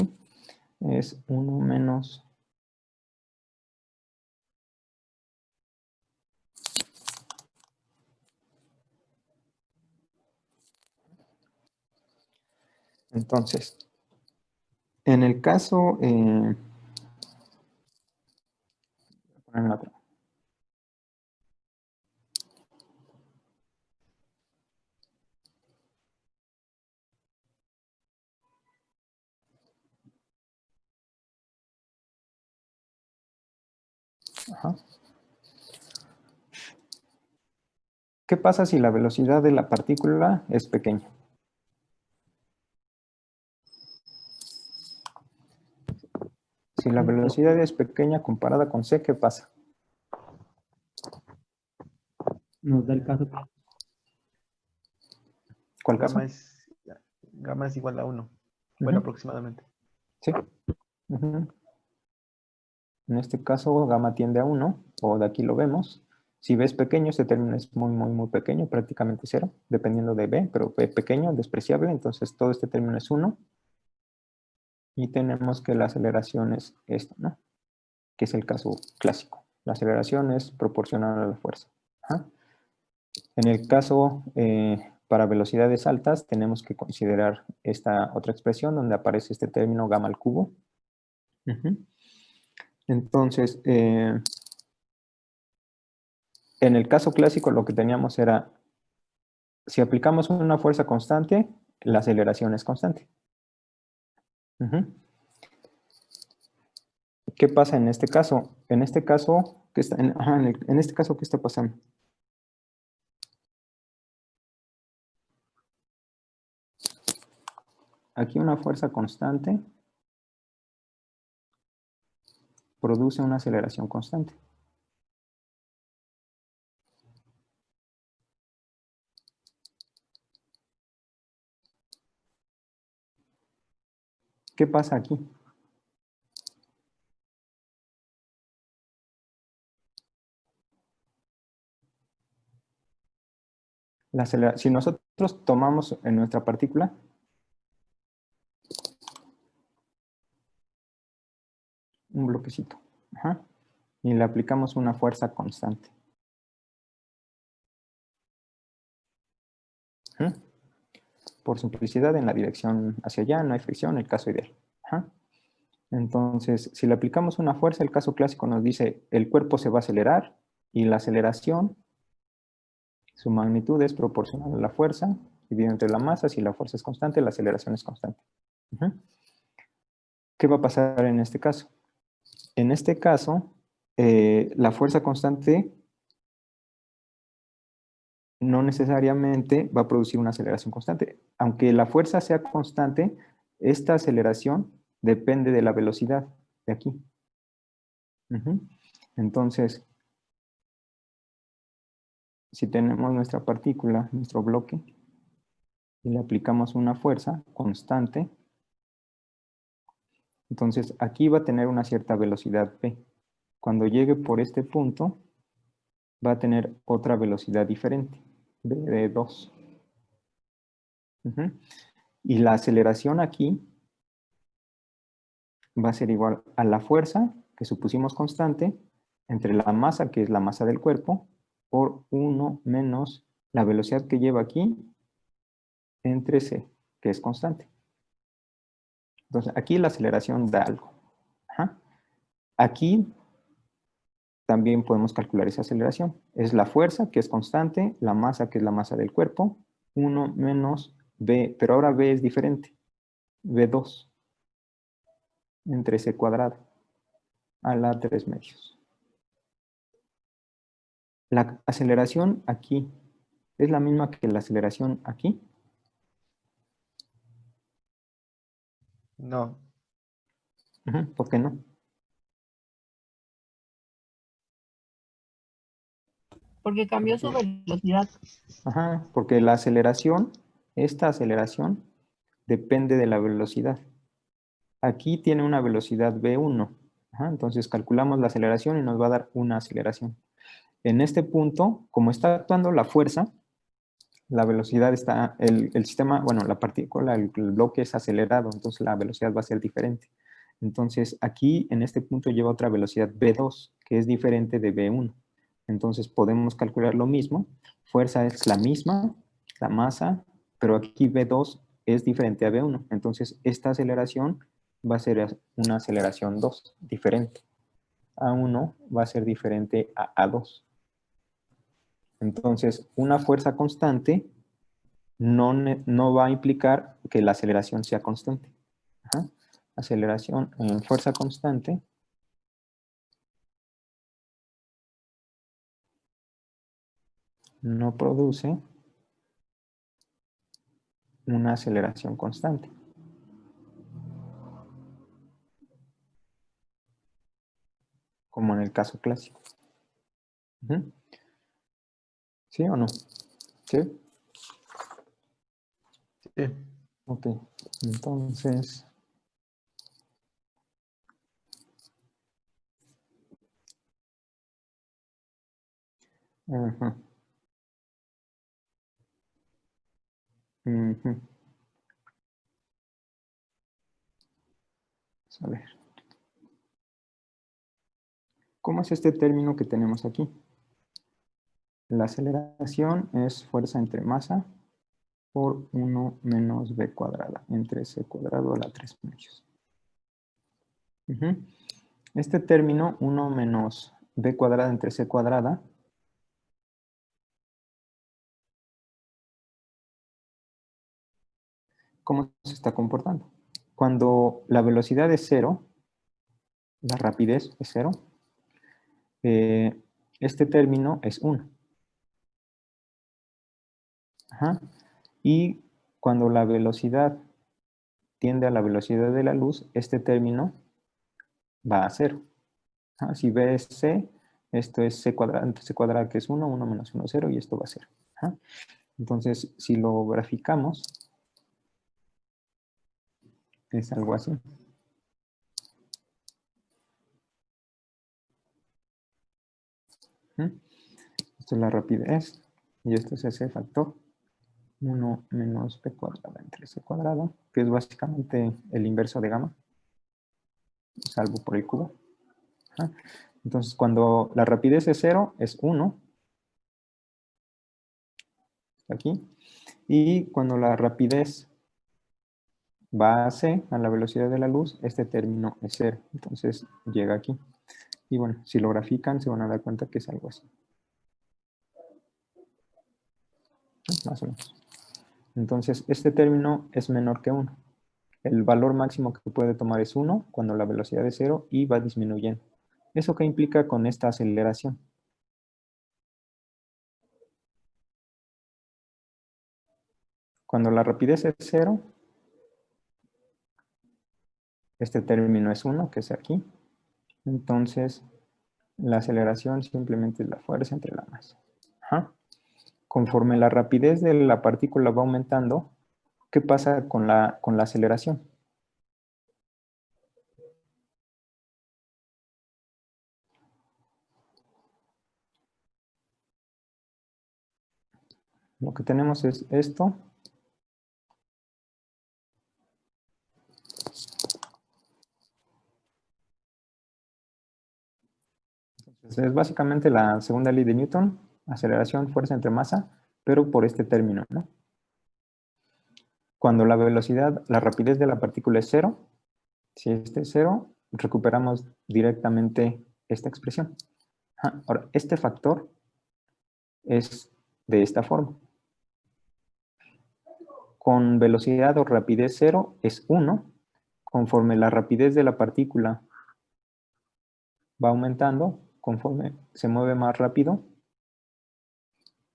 Speaker 1: Es 1 menos... Entonces, en el caso... voy a poner la otra. Ajá. ¿Qué pasa si la velocidad de la partícula es pequeña? Si la velocidad es pequeña comparada con c, ¿qué pasa?
Speaker 3: Nos da el caso que
Speaker 1: ¿Cuál caso?
Speaker 2: Gamma es igual a 1. Bueno,
Speaker 1: Ujú.
Speaker 2: aproximadamente.
Speaker 1: Sí. Ujú. En este caso, gamma tiende a 1, o de aquí lo vemos. Si b es pequeño, este término es muy, muy, muy pequeño, prácticamente 0, dependiendo de b, pero b pequeño, despreciable, entonces todo este término es 1. Y tenemos que la aceleración es esto, ¿no? Que es el caso clásico. La aceleración es proporcional a la fuerza. Ajá. En el caso para velocidades altas, tenemos que considerar esta otra expresión donde aparece este término gamma al cubo. Ujú. Entonces, en el caso clásico lo que teníamos era, si aplicamos una fuerza constante, la aceleración es constante. Ujú. ¿Qué pasa en este caso? En este caso, ¿qué está, en este caso, ¿qué está pasando? Aquí una fuerza constante produce una aceleración constante. ¿Qué pasa aquí? Si nosotros tomamos en nuestra partícula un bloquecito, ajá, y le aplicamos una fuerza constante. Ajá. Por simplicidad, en la dirección hacia allá no hay fricción, el caso ideal. Ajá. Entonces, si le aplicamos una fuerza, el caso clásico nos dice el cuerpo se va a acelerar y la aceleración, su magnitud es proporcional a la fuerza dividido entre la masa. Si la fuerza es constante, la aceleración es constante. Ajá. ¿Qué va a pasar en este caso? En este caso, la fuerza constante no necesariamente va a producir una aceleración constante. Aunque la fuerza sea constante, esta aceleración depende de la velocidad de aquí. Entonces, si tenemos nuestra partícula, nuestro bloque, y le aplicamos una fuerza constante, entonces aquí va a tener una cierta velocidad p. Cuando llegue por este punto, va a tener otra velocidad diferente, de 2. Y la aceleración aquí va a ser igual a la fuerza que supusimos constante entre la masa, que es la masa del cuerpo, por 1 menos la velocidad que lleva aquí entre c, que es constante. Entonces, aquí la aceleración da algo. Aquí también podemos calcular esa aceleración. Es la fuerza, que es constante, la masa, que es la masa del cuerpo, 1 menos b, pero ahora b es diferente, b2, entre c cuadrado, a la 3 medios. La aceleración aquí es la misma que la aceleración aquí.
Speaker 2: No.
Speaker 1: ¿Por qué no?
Speaker 5: Porque cambió su velocidad.
Speaker 1: Porque la aceleración, esta aceleración, depende de la velocidad. Aquí tiene una velocidad v1. Entonces calculamos la aceleración y nos va a dar una aceleración. En este punto, como está actuando la fuerza, la velocidad está, el sistema, bueno, la partícula, el bloque es acelerado, entonces la velocidad va a ser diferente. Entonces aquí, en este punto, lleva otra velocidad v2, que es diferente de v1. Entonces podemos calcular lo mismo. Fuerza es la misma, la masa, pero aquí v2 es diferente a v1. Entonces esta aceleración va a ser una aceleración 2, diferente. A1 va a ser diferente a A2. Entonces, una fuerza constante no va a implicar que la aceleración sea constante. Aceleración en fuerza constante no produce una aceleración constante. Como en el caso clásico. ¿Sí o no? ¿Sí?
Speaker 2: Sí.
Speaker 1: Ok, entonces... A ver. ¿Cómo es este término que tenemos aquí? La aceleración es fuerza entre masa por 1 menos b cuadrada entre c cuadrado a la 3 medios. Este término, 1 menos b cuadrada entre c cuadrada, ¿cómo se está comportando? Cuando la velocidad es 0, la rapidez es 0, este término es 1. Y cuando la velocidad tiende a la velocidad de la luz, este término va a 0. Si b es c, esto es c cuadrada entre c cuadrada, que es 1, 1 menos 1, 0, y esto va a 0. Entonces, si lo graficamos, es algo así. Esto es la rapidez, y esto es ese factor. 1 menos b cuadrada entre c cuadrada, que es básicamente el inverso de gamma, salvo por el cubo. Entonces, cuando la rapidez es 0, es 1, aquí, y cuando la rapidez va a c, a la velocidad de la luz, este término es 0, entonces llega aquí. Y bueno, si lo grafican, se van a dar cuenta que es algo así. Más o menos. Entonces, este término es menor que 1. El valor máximo que puede tomar es 1 cuando la velocidad es 0 y va disminuyendo. ¿Eso qué implica con esta aceleración? Cuando la rapidez es 0, este término es 1, que es aquí. Entonces, la aceleración simplemente es la fuerza entre la masa. Ajá. Conforme la rapidez de la partícula va aumentando, ¿qué pasa con la aceleración? Lo que tenemos es esto. Entonces, es básicamente la segunda ley de Newton, aceleración, fuerza entre masa, pero por este término, ¿no? Cuando la velocidad, la rapidez de la partícula es 0, si este es 0, recuperamos directamente esta expresión. Ajá. Ahora, este factor es de esta forma. Con velocidad o rapidez 0 es 1. Conforme la rapidez de la partícula va aumentando, conforme se mueve más rápido,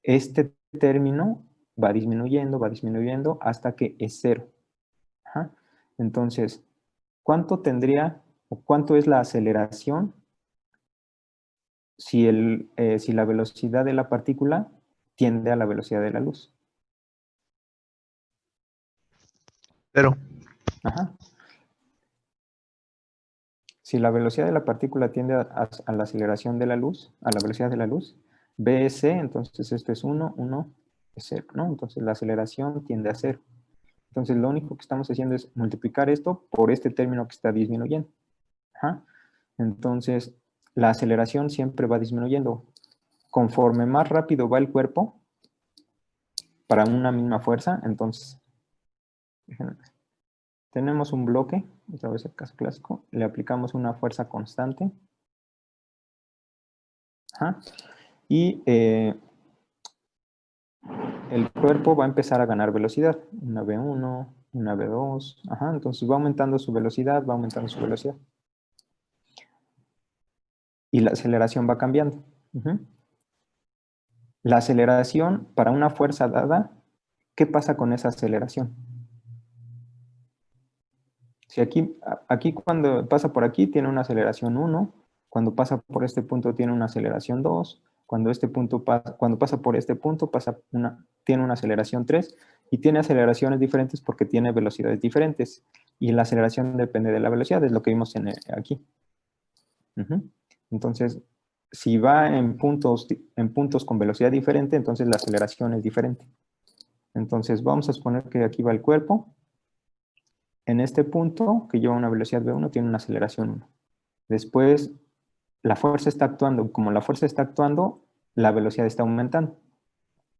Speaker 1: este término va disminuyendo hasta que es 0. Ajá. Entonces, ¿cuánto tendría o cuánto es la aceleración si la velocidad de la partícula tiende a la velocidad de la luz?
Speaker 2: 0.
Speaker 1: Ajá. Si la velocidad de la partícula tiende a la aceleración de la luz, a la velocidad de la luz, v es c, entonces esto es 1, 1 es 0, ¿no? Entonces la aceleración tiende a 0. Entonces lo único que estamos haciendo es multiplicar esto por este término que está disminuyendo. Ajá. Entonces la aceleración siempre va disminuyendo. Conforme más rápido va el cuerpo, para una misma fuerza, entonces, tenemos un bloque, otra vez el caso clásico, le aplicamos una fuerza constante. Ajá. Y el cuerpo va a empezar a ganar velocidad. Una V1, una V2. Ajá. Entonces va aumentando su velocidad, va aumentando su velocidad. Y la aceleración va cambiando. Ujú. La aceleración para una fuerza dada, ¿qué pasa con esa aceleración? Si aquí cuando pasa por aquí tiene una aceleración 1, cuando pasa por este punto tiene una aceleración 2, cuando pasa por este punto tiene una aceleración 3 y tiene aceleraciones diferentes porque tiene velocidades diferentes y la aceleración depende de la velocidad, es lo que vimos aquí. Ujú. Entonces, si va en puntos con velocidad diferente, entonces la aceleración es diferente. Entonces vamos a suponer que aquí va el cuerpo. En este punto, que lleva una velocidad v1, tiene una aceleración 1. Después, la fuerza está actuando. Como la fuerza está actuando, la velocidad está aumentando.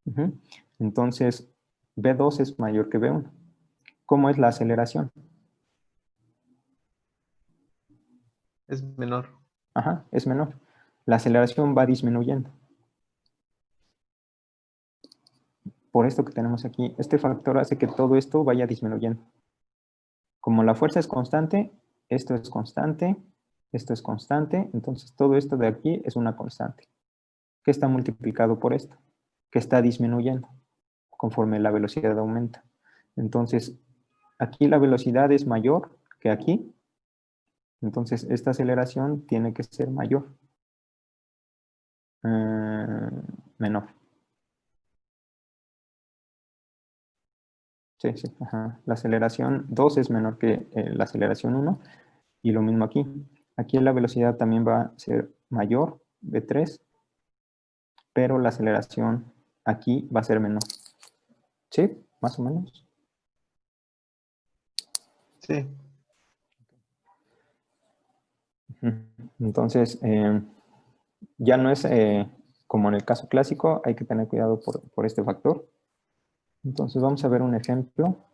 Speaker 1: Ujú. Entonces, v2 es mayor que v1. ¿Cómo es la aceleración?
Speaker 2: Es menor.
Speaker 1: Ajá, es menor. La aceleración va disminuyendo. Por esto que tenemos aquí, este factor hace que todo esto vaya disminuyendo. Como la fuerza es constante, esto es constante, entonces todo esto de aquí es una constante, que está multiplicado por esto, que está disminuyendo conforme la velocidad aumenta. Entonces, aquí la velocidad es mayor que aquí, entonces esta aceleración tiene que ser mayor, menor. Sí, sí, ajá. La aceleración 2 es menor que la aceleración 1 y lo mismo aquí. Aquí la velocidad también va a ser mayor, v3, pero la aceleración aquí va a ser menor. ¿Sí? Más o menos.
Speaker 2: Sí.
Speaker 1: Entonces, ya no es como en el caso clásico, hay que tener cuidado por este factor. Entonces vamos a ver un ejemplo.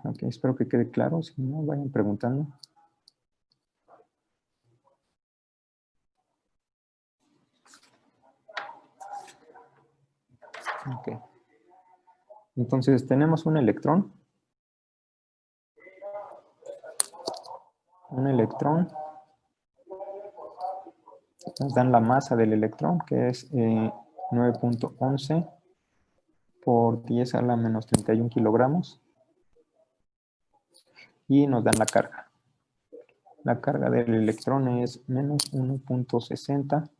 Speaker 1: Ok, espero que quede claro, si no, vayan preguntando. Ok. Entonces tenemos un electrón. Un electrón. Nos dan la masa del electrón, que es 9.11 por 10 a la menos 31 kilogramos y nos dan la carga. La carga del electrón es menos 1.60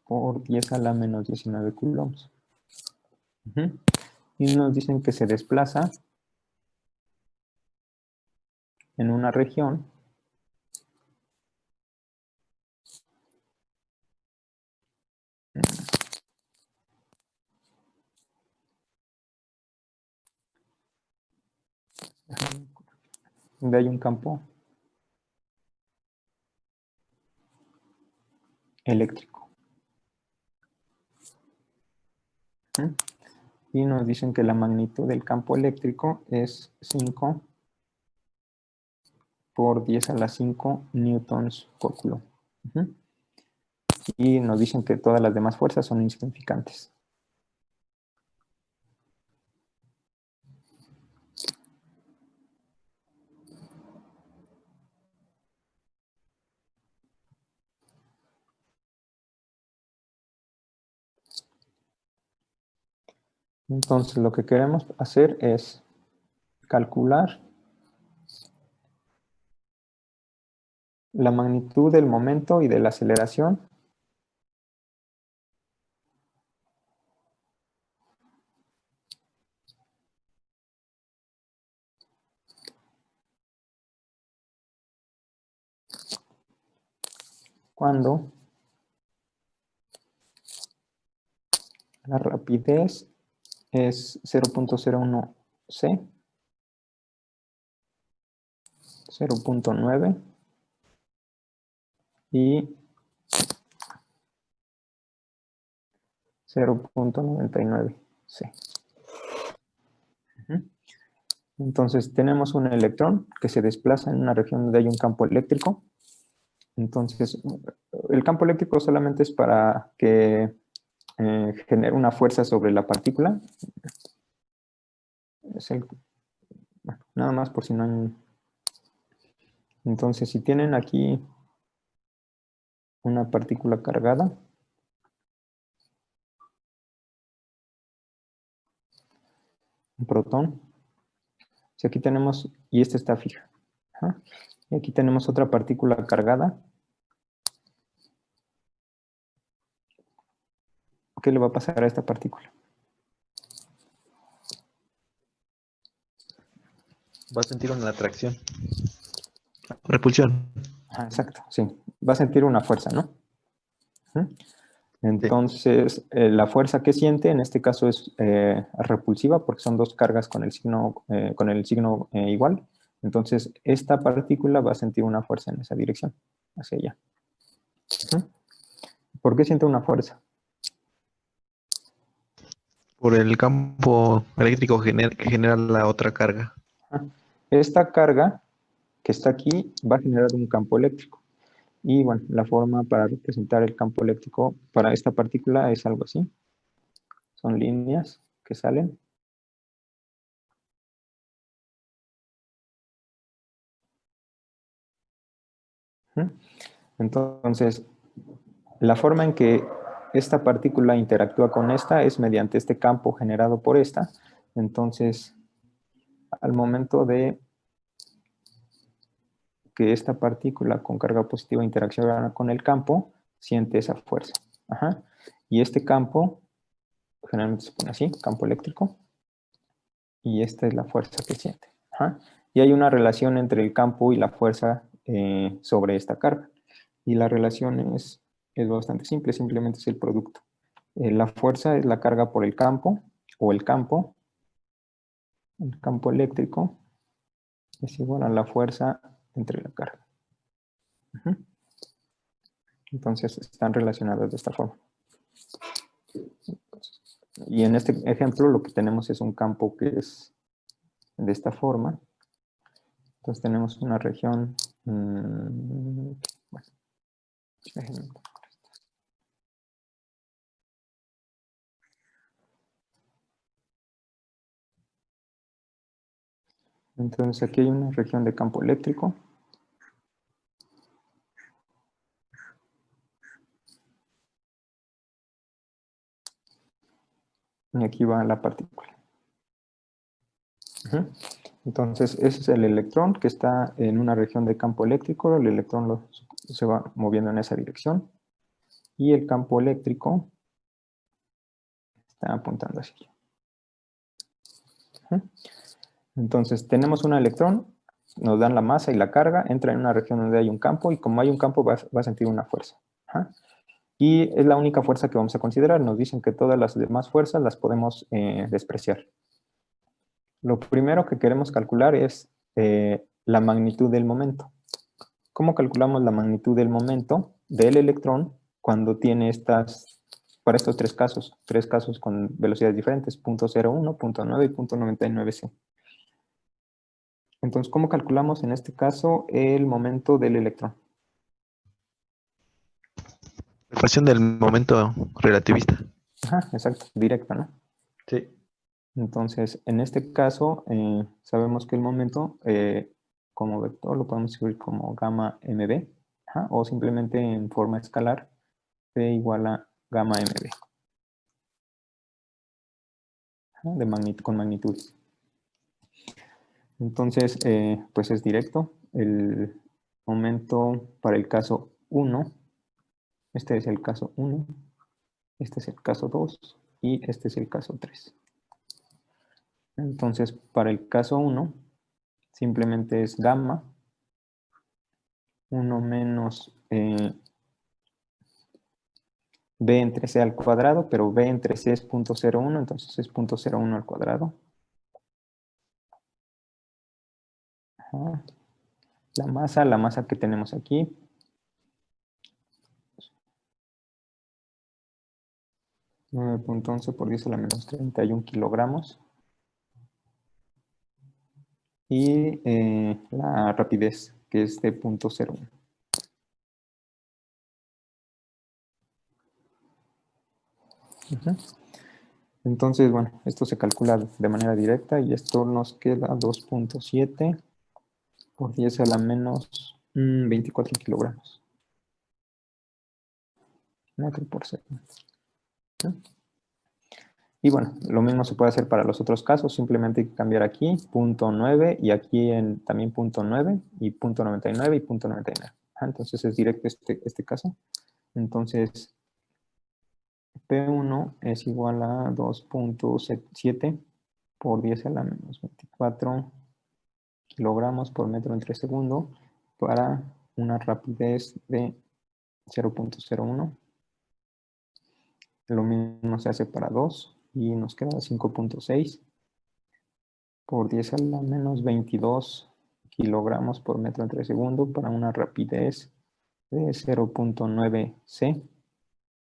Speaker 1: por 10 a la menos 19 coulombs. Y nos dicen que se desplaza en una región donde hay un campo eléctrico. Y nos dicen que la magnitud del campo eléctrico es 5 por 10 a la 5 newtons por coulomb. Y nos dicen que todas las demás fuerzas son insignificantes. Entonces lo que queremos hacer es calcular la magnitud del momento y de la aceleración cuando la rapidez es 0.01 c, 0.9 y 0.99 c. Entonces tenemos un electrón que se desplaza en una región donde hay un campo eléctrico. Entonces el campo eléctrico solamente es para que genere una fuerza sobre la partícula. Es bueno, nada más por si no hay... Entonces si tienen aquí una partícula cargada, un protón, si aquí tenemos, y esta está fija, y aquí tenemos otra partícula cargada, ¿qué le va a pasar a esta partícula?
Speaker 2: Va a sentir una atracción. Repulsión.
Speaker 1: Exacto, sí, va a sentir una fuerza, ¿no? Entonces, la fuerza que siente en este caso es repulsiva porque son dos cargas con el signo igual. Entonces, esta partícula va a sentir una fuerza en esa dirección, hacia allá. ¿Por qué siente una fuerza?
Speaker 2: Por el campo eléctrico que genera la otra carga.
Speaker 1: Esta carga que está aquí va a generar un campo eléctrico. Y bueno, la forma para representar el campo eléctrico para esta partícula es algo así. Son líneas que salen. Entonces, la forma en que esta partícula interactúa con esta es mediante este campo generado por esta. Entonces, al momento de que esta partícula con carga positiva interacciona con el campo, siente esa fuerza. Y este campo, generalmente se pone así, campo eléctrico, y esta es la fuerza que siente. Y hay una relación entre el campo y la fuerza sobre esta carga. Y la relación es bastante simple, simplemente es el producto. La fuerza es la carga por el campo, o el campo eléctrico es igual a la fuerza entre la carga. Entonces están relacionadas de esta forma. Y en este ejemplo lo que tenemos es un campo que es de esta forma. Entonces tenemos una región... bueno, déjenme. Entonces aquí hay una región de campo eléctrico. Y aquí va la partícula. Ujú. Entonces, ese es el electrón que está en una región de campo eléctrico. El electrón se va moviendo en esa dirección. Y el campo eléctrico está apuntando hacia aquí. Ujú. Entonces, tenemos un electrón, nos dan la masa y la carga, entra en una región donde hay un campo, y como hay un campo va a sentir una fuerza. Ajá. Y es la única fuerza que vamos a considerar. Nos dicen que todas las demás fuerzas las podemos despreciar. Lo primero que queremos calcular es la magnitud del momento. ¿Cómo calculamos la magnitud del momento del electrón cuando tiene para estos tres casos con velocidades diferentes, 0.01, 0.9 y 0.99c? Entonces, ¿cómo calculamos en este caso el momento del electrón?
Speaker 2: Ecuación del momento relativista.
Speaker 1: Ajá, exacto, directa, ¿no?
Speaker 2: Sí.
Speaker 1: Entonces, en este caso, sabemos que el momento como vector lo podemos escribir como gamma mb, ajá, o simplemente en forma escalar, p igual a gamma mb, ajá, con magnitud. Entonces, pues es directo. El momento para el caso 1, este es el caso 1, este es el caso 2 y este es el caso 3. Entonces, para el caso 1, simplemente es gamma 1 menos b entre c al cuadrado, pero b entre c es 0.01, entonces es 0.01 al cuadrado. Ajá. La masa que tenemos aquí, 9.11 por 10 a la menos 31 kilogramos. Y la rapidez, que es de 0.01. Ujú. Entonces, bueno, esto se calcula de manera directa y esto nos queda 2.7 por 10 a la menos 24 kilogramos. Metro por segundo. ¿Sí? Y bueno, lo mismo se puede hacer para los otros casos, simplemente hay que cambiar aquí 0.9 y aquí también 0.9 y 0.99 y 0.99. Entonces es directo este caso. Entonces P1 es igual a 2.7 por 10 a la menos 24 kilogramos por metro entre segundo para una rapidez de 0.01. Lo mismo se hace para 2 y nos queda 5.6 por 10 a la menos 22 kilogramos por metro entre segundo para una rapidez de 0.9 c.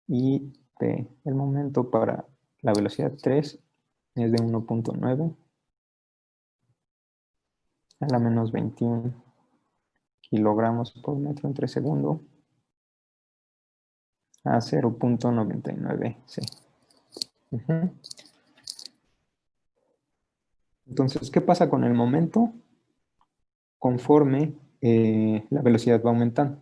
Speaker 1: Y P, el momento para la velocidad 3 es de 1.9 a la menos 21 kilogramos por metro entre segundo a 0.99 c. Ujú. Entonces, ¿qué pasa con el momento conforme la velocidad va aumentando?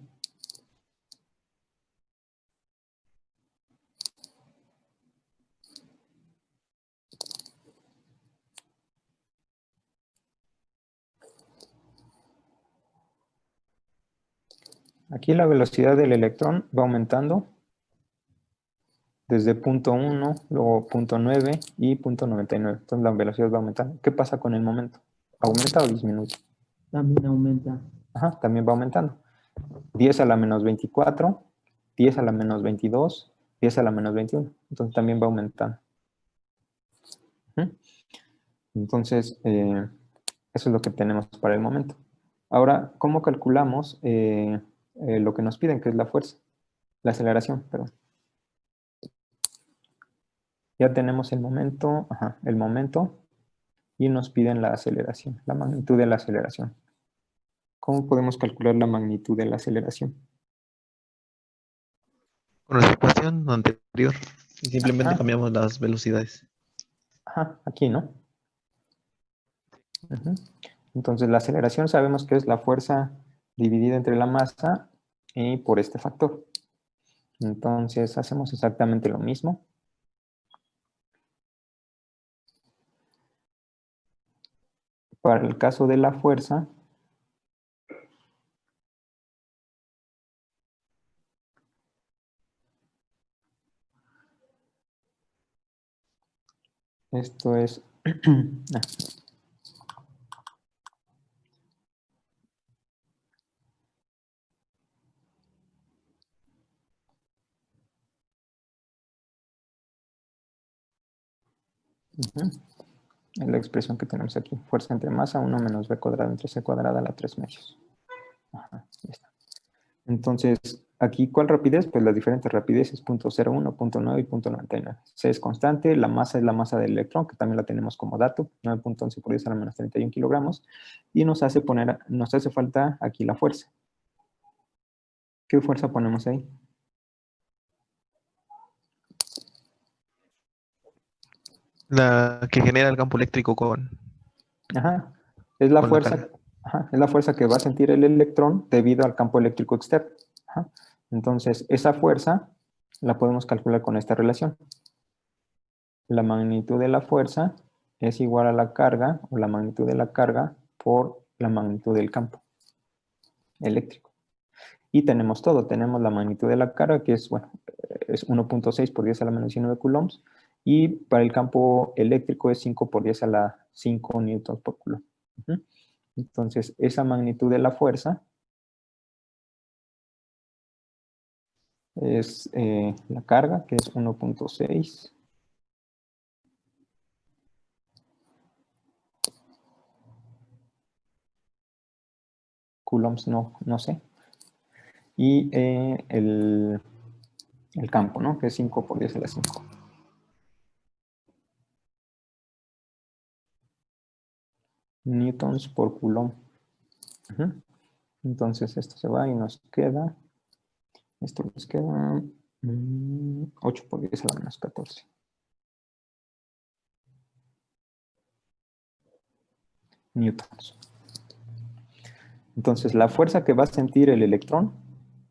Speaker 1: Aquí la velocidad del electrón va aumentando desde 0.1, luego 0.9 y 0.99. Entonces la velocidad va aumentando. ¿Qué pasa con el momento? ¿Aumenta o disminuye?
Speaker 3: También aumenta.
Speaker 1: Ajá, también va aumentando. 10 a la menos 24, 10 a la menos 22, 10 a la menos 21. Entonces también va aumentando. ¿Mm? Entonces, eso es lo que tenemos para el momento. Ahora, ¿cómo calculamos lo que nos piden, que es la fuerza? La aceleración, perdón. Ya tenemos el momento, y nos piden la aceleración, la magnitud de la aceleración. ¿Cómo podemos calcular la magnitud de la aceleración?
Speaker 2: Con nuestra ecuación anterior, simplemente
Speaker 1: Ajá,
Speaker 2: cambiamos las velocidades.
Speaker 1: ajá, aquí, ¿no? Ujú. Entonces, la aceleración sabemos que es la fuerza dividida entre la masa y por este factor. Entonces, hacemos exactamente lo mismo. Para el caso de la fuerza, esto es... ah, ujú. Es la expresión que tenemos aquí. Fuerza entre masa, 1 menos b cuadrado entre c cuadrada a la 3 medios. Ajá, ya está. Entonces, aquí, ¿cuál rapidez? Pues las diferentes rapideces, 0.01, 0.9 y 0.99. C es constante, la masa es la masa del electrón, que también la tenemos como dato, 9.11 por 10 a la menos 31 kilogramos, y nos hace falta aquí la fuerza. ¿Qué fuerza ponemos ahí?
Speaker 2: La que genera el campo eléctrico
Speaker 1: Ajá, es la
Speaker 2: con la
Speaker 1: fuerza,
Speaker 2: carga.
Speaker 1: ajá, es la fuerza que va a sentir el electrón debido al campo eléctrico externo. Ajá. Entonces, esa fuerza la podemos calcular con esta relación. La magnitud de la fuerza es igual a la carga, o la magnitud de la carga, por la magnitud del campo eléctrico. Y tenemos todo. Tenemos la magnitud de la carga, que es, bueno, es 1.6 por 10 a la menos 19 coulombs. Y para el campo eléctrico es 5 por 10 a la 5 newtons por coulomb. Entonces, esa magnitud de la fuerza es la carga, que es 1.6. Coulombs no sé. Y el campo, ¿no? Que es 5 por 10 a la 5. Newtons por coulomb. Entonces esto se va y nos queda, esto nos queda 8 por 10 a la menos 14. Newtons. Entonces la fuerza que va a sentir el electrón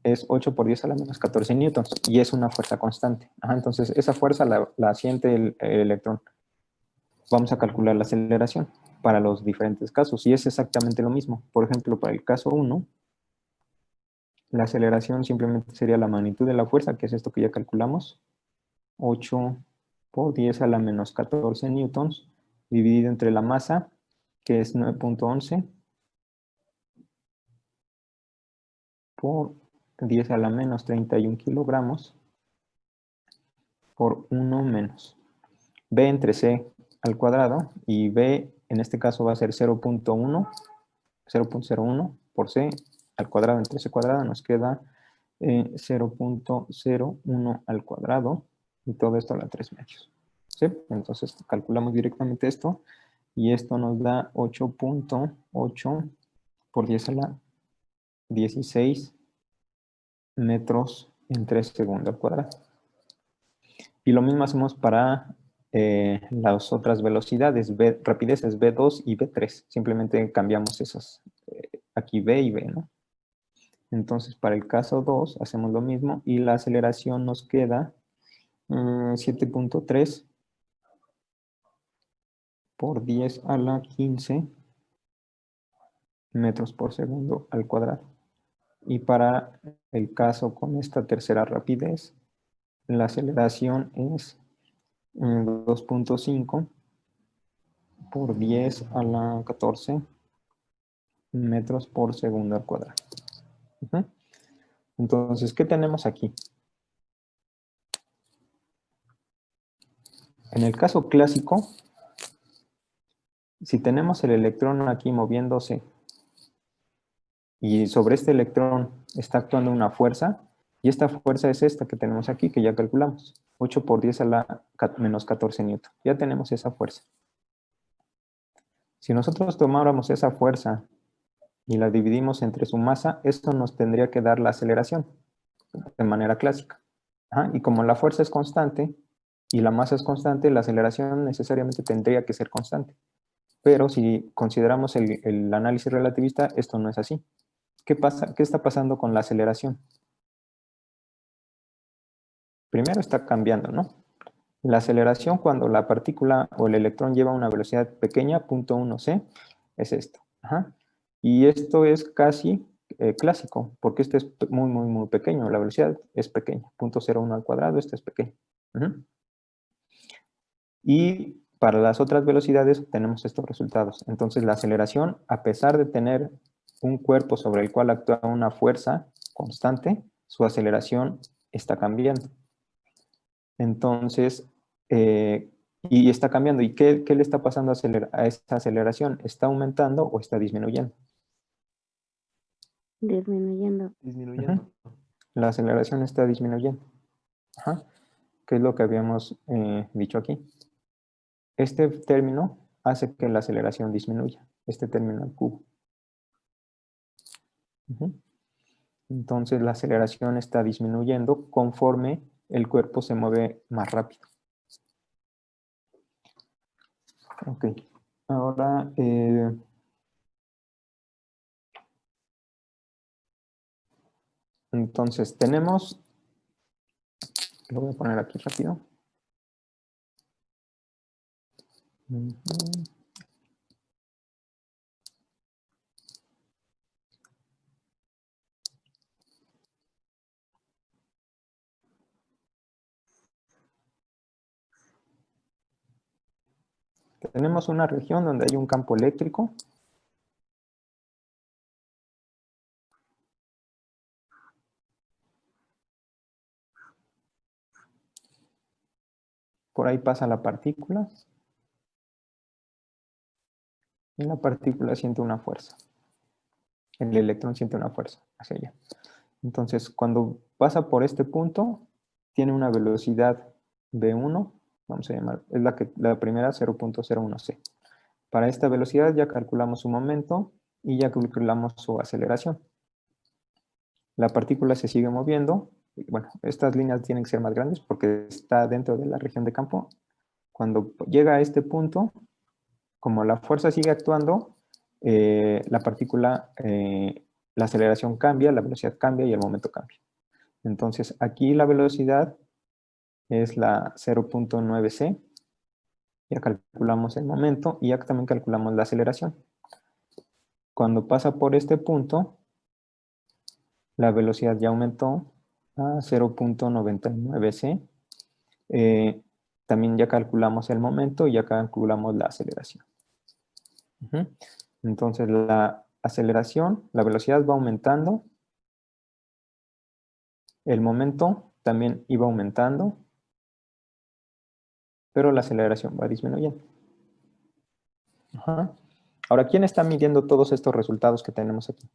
Speaker 1: es 8 por 10 a la menos 14 newtons y es una fuerza constante. Entonces esa fuerza la siente el electrón. Vamos a calcular la aceleración para los diferentes casos y es exactamente lo mismo. Por ejemplo, para el caso 1, la aceleración simplemente sería la magnitud de la fuerza, que es esto que ya calculamos, 8 por 10 a la menos 14 newtons, dividido entre la masa, que es 9.11, por 10 a la menos 31 kilogramos, por 1 menos b entre c al cuadrado, y b en este caso va a ser 0.01 por c al cuadrado entre c cuadrado, nos queda 0.01 al cuadrado, y todo esto a la 3 medios. ¿Sí? Entonces calculamos directamente esto, y esto nos da 8.8 por 10 a la 16 metros en 3 segundos al cuadrado. Y lo mismo hacemos para las otras velocidades, rapideces B2 y B3. Simplemente cambiamos esas, aquí B y B, ¿no? Entonces, para el caso 2 hacemos lo mismo y la aceleración nos queda 7.3 por 10 a la 15 metros por segundo al cuadrado. Y para el caso con esta tercera rapidez, la aceleración es 2.5 por 10 a la 14 metros por segundo al cuadrado. Entonces, ¿qué tenemos aquí? En el caso clásico, si tenemos el electrón aquí moviéndose y sobre este electrón está actuando una fuerza, y esta fuerza es esta que tenemos aquí, que ya calculamos, 8 por 10 a la menos 14 newton. Ya tenemos esa fuerza. Si nosotros tomáramos esa fuerza y la dividimos entre su masa, esto nos tendría que dar la aceleración de manera clásica. Y como la fuerza es constante y la masa es constante, la aceleración necesariamente tendría que ser constante. Pero si consideramos el análisis relativista, esto no es así. ¿Qué pasa? ¿Qué está pasando con la aceleración? Primero está cambiando, ¿no? La aceleración cuando la partícula o el electrón lleva una velocidad pequeña, 0.1c, es esto. Ajá. Y esto es casi clásico, porque este es muy, muy, muy pequeño. La velocidad es pequeña. 0.01 al cuadrado, este es pequeño. Ujú. Y para las otras velocidades obtenemos estos resultados. Entonces la aceleración, a pesar de tener un cuerpo sobre el cual actúa una fuerza constante, su aceleración está cambiando. Entonces, y está cambiando. ¿Y qué le está pasando a esta aceleración? ¿Está aumentando o está disminuyendo?
Speaker 6: Disminuyendo.
Speaker 2: Disminuyendo.
Speaker 1: La aceleración está disminuyendo. Ajá. ¿Qué es lo que habíamos dicho aquí? Este término hace que la aceleración disminuya. Este término al cubo. Ujú. Entonces la aceleración está disminuyendo conforme el cuerpo se mueve más rápido. Ok. Ahora, entonces tenemos, lo voy a poner aquí rápido. Ujú. Tenemos una región donde hay un campo eléctrico. Por ahí pasa la partícula. Y la partícula siente una fuerza. El electrón siente una fuerza hacia allá. Entonces, cuando pasa por este punto, tiene una velocidad v1, vamos a llamar, es la primera 0.01c. Para esta velocidad ya calculamos su momento y ya calculamos su aceleración. La partícula se sigue moviendo. Bueno, estas líneas tienen que ser más grandes porque está dentro de la región de campo. Cuando llega a este punto, como la fuerza sigue actuando, la partícula, la aceleración cambia, la velocidad cambia y el momento cambia. Entonces, aquí la velocidad es la 0.9c. Ya calculamos el momento y ya también calculamos la aceleración. Cuando pasa por este punto, la velocidad ya aumentó a 0.99c. También ya calculamos el momento y ya calculamos la aceleración. Entonces la aceleración, la velocidad va aumentando. El momento también iba aumentando. Pero la aceleración va disminuyendo. Ajá. Ahora, ¿quién está midiendo todos estos resultados que tenemos aquí?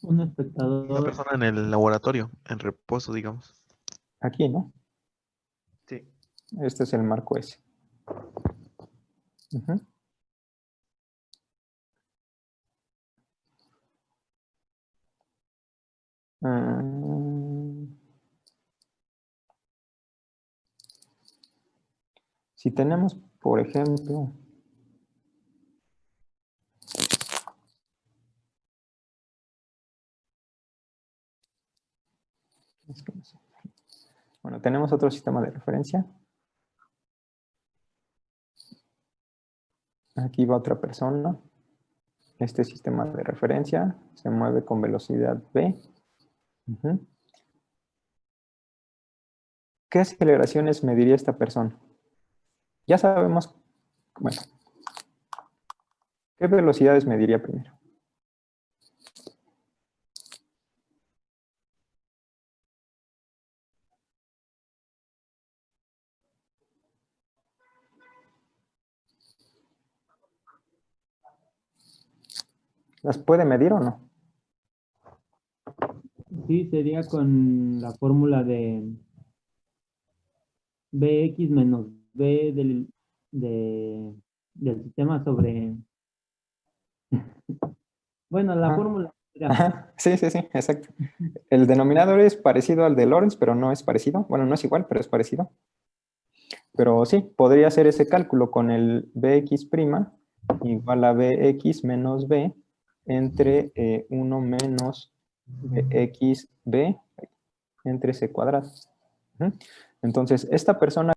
Speaker 3: Un
Speaker 2: Una
Speaker 3: espectador.
Speaker 2: persona en el laboratorio, en reposo, digamos.
Speaker 1: Aquí, ¿no?
Speaker 2: Sí.
Speaker 1: Este es el marco S. Ujú. Si tenemos, por ejemplo, es que no sé. Bueno, tenemos otro sistema de referencia. Aquí va otra persona. Este sistema de referencia se mueve con velocidad v. Ujú. ¿Qué aceleraciones mediría esta persona? Ya sabemos, bueno, ¿qué velocidades mediría primero? ¿Las puede medir o no?
Speaker 3: Sí, sería con la fórmula de Bx menos B del sistema sobre... Bueno, la
Speaker 1: Ajá.
Speaker 3: fórmula era
Speaker 1: Ajá. Sí, sí, sí, exacto. El denominador es parecido al de Lorentz, pero no es parecido. Bueno, no es igual, pero es parecido. Pero sí, podría hacer ese cálculo con el Bx' igual a Bx menos B entre 1 menos Bxb entre C cuadrado. Entonces, esta persona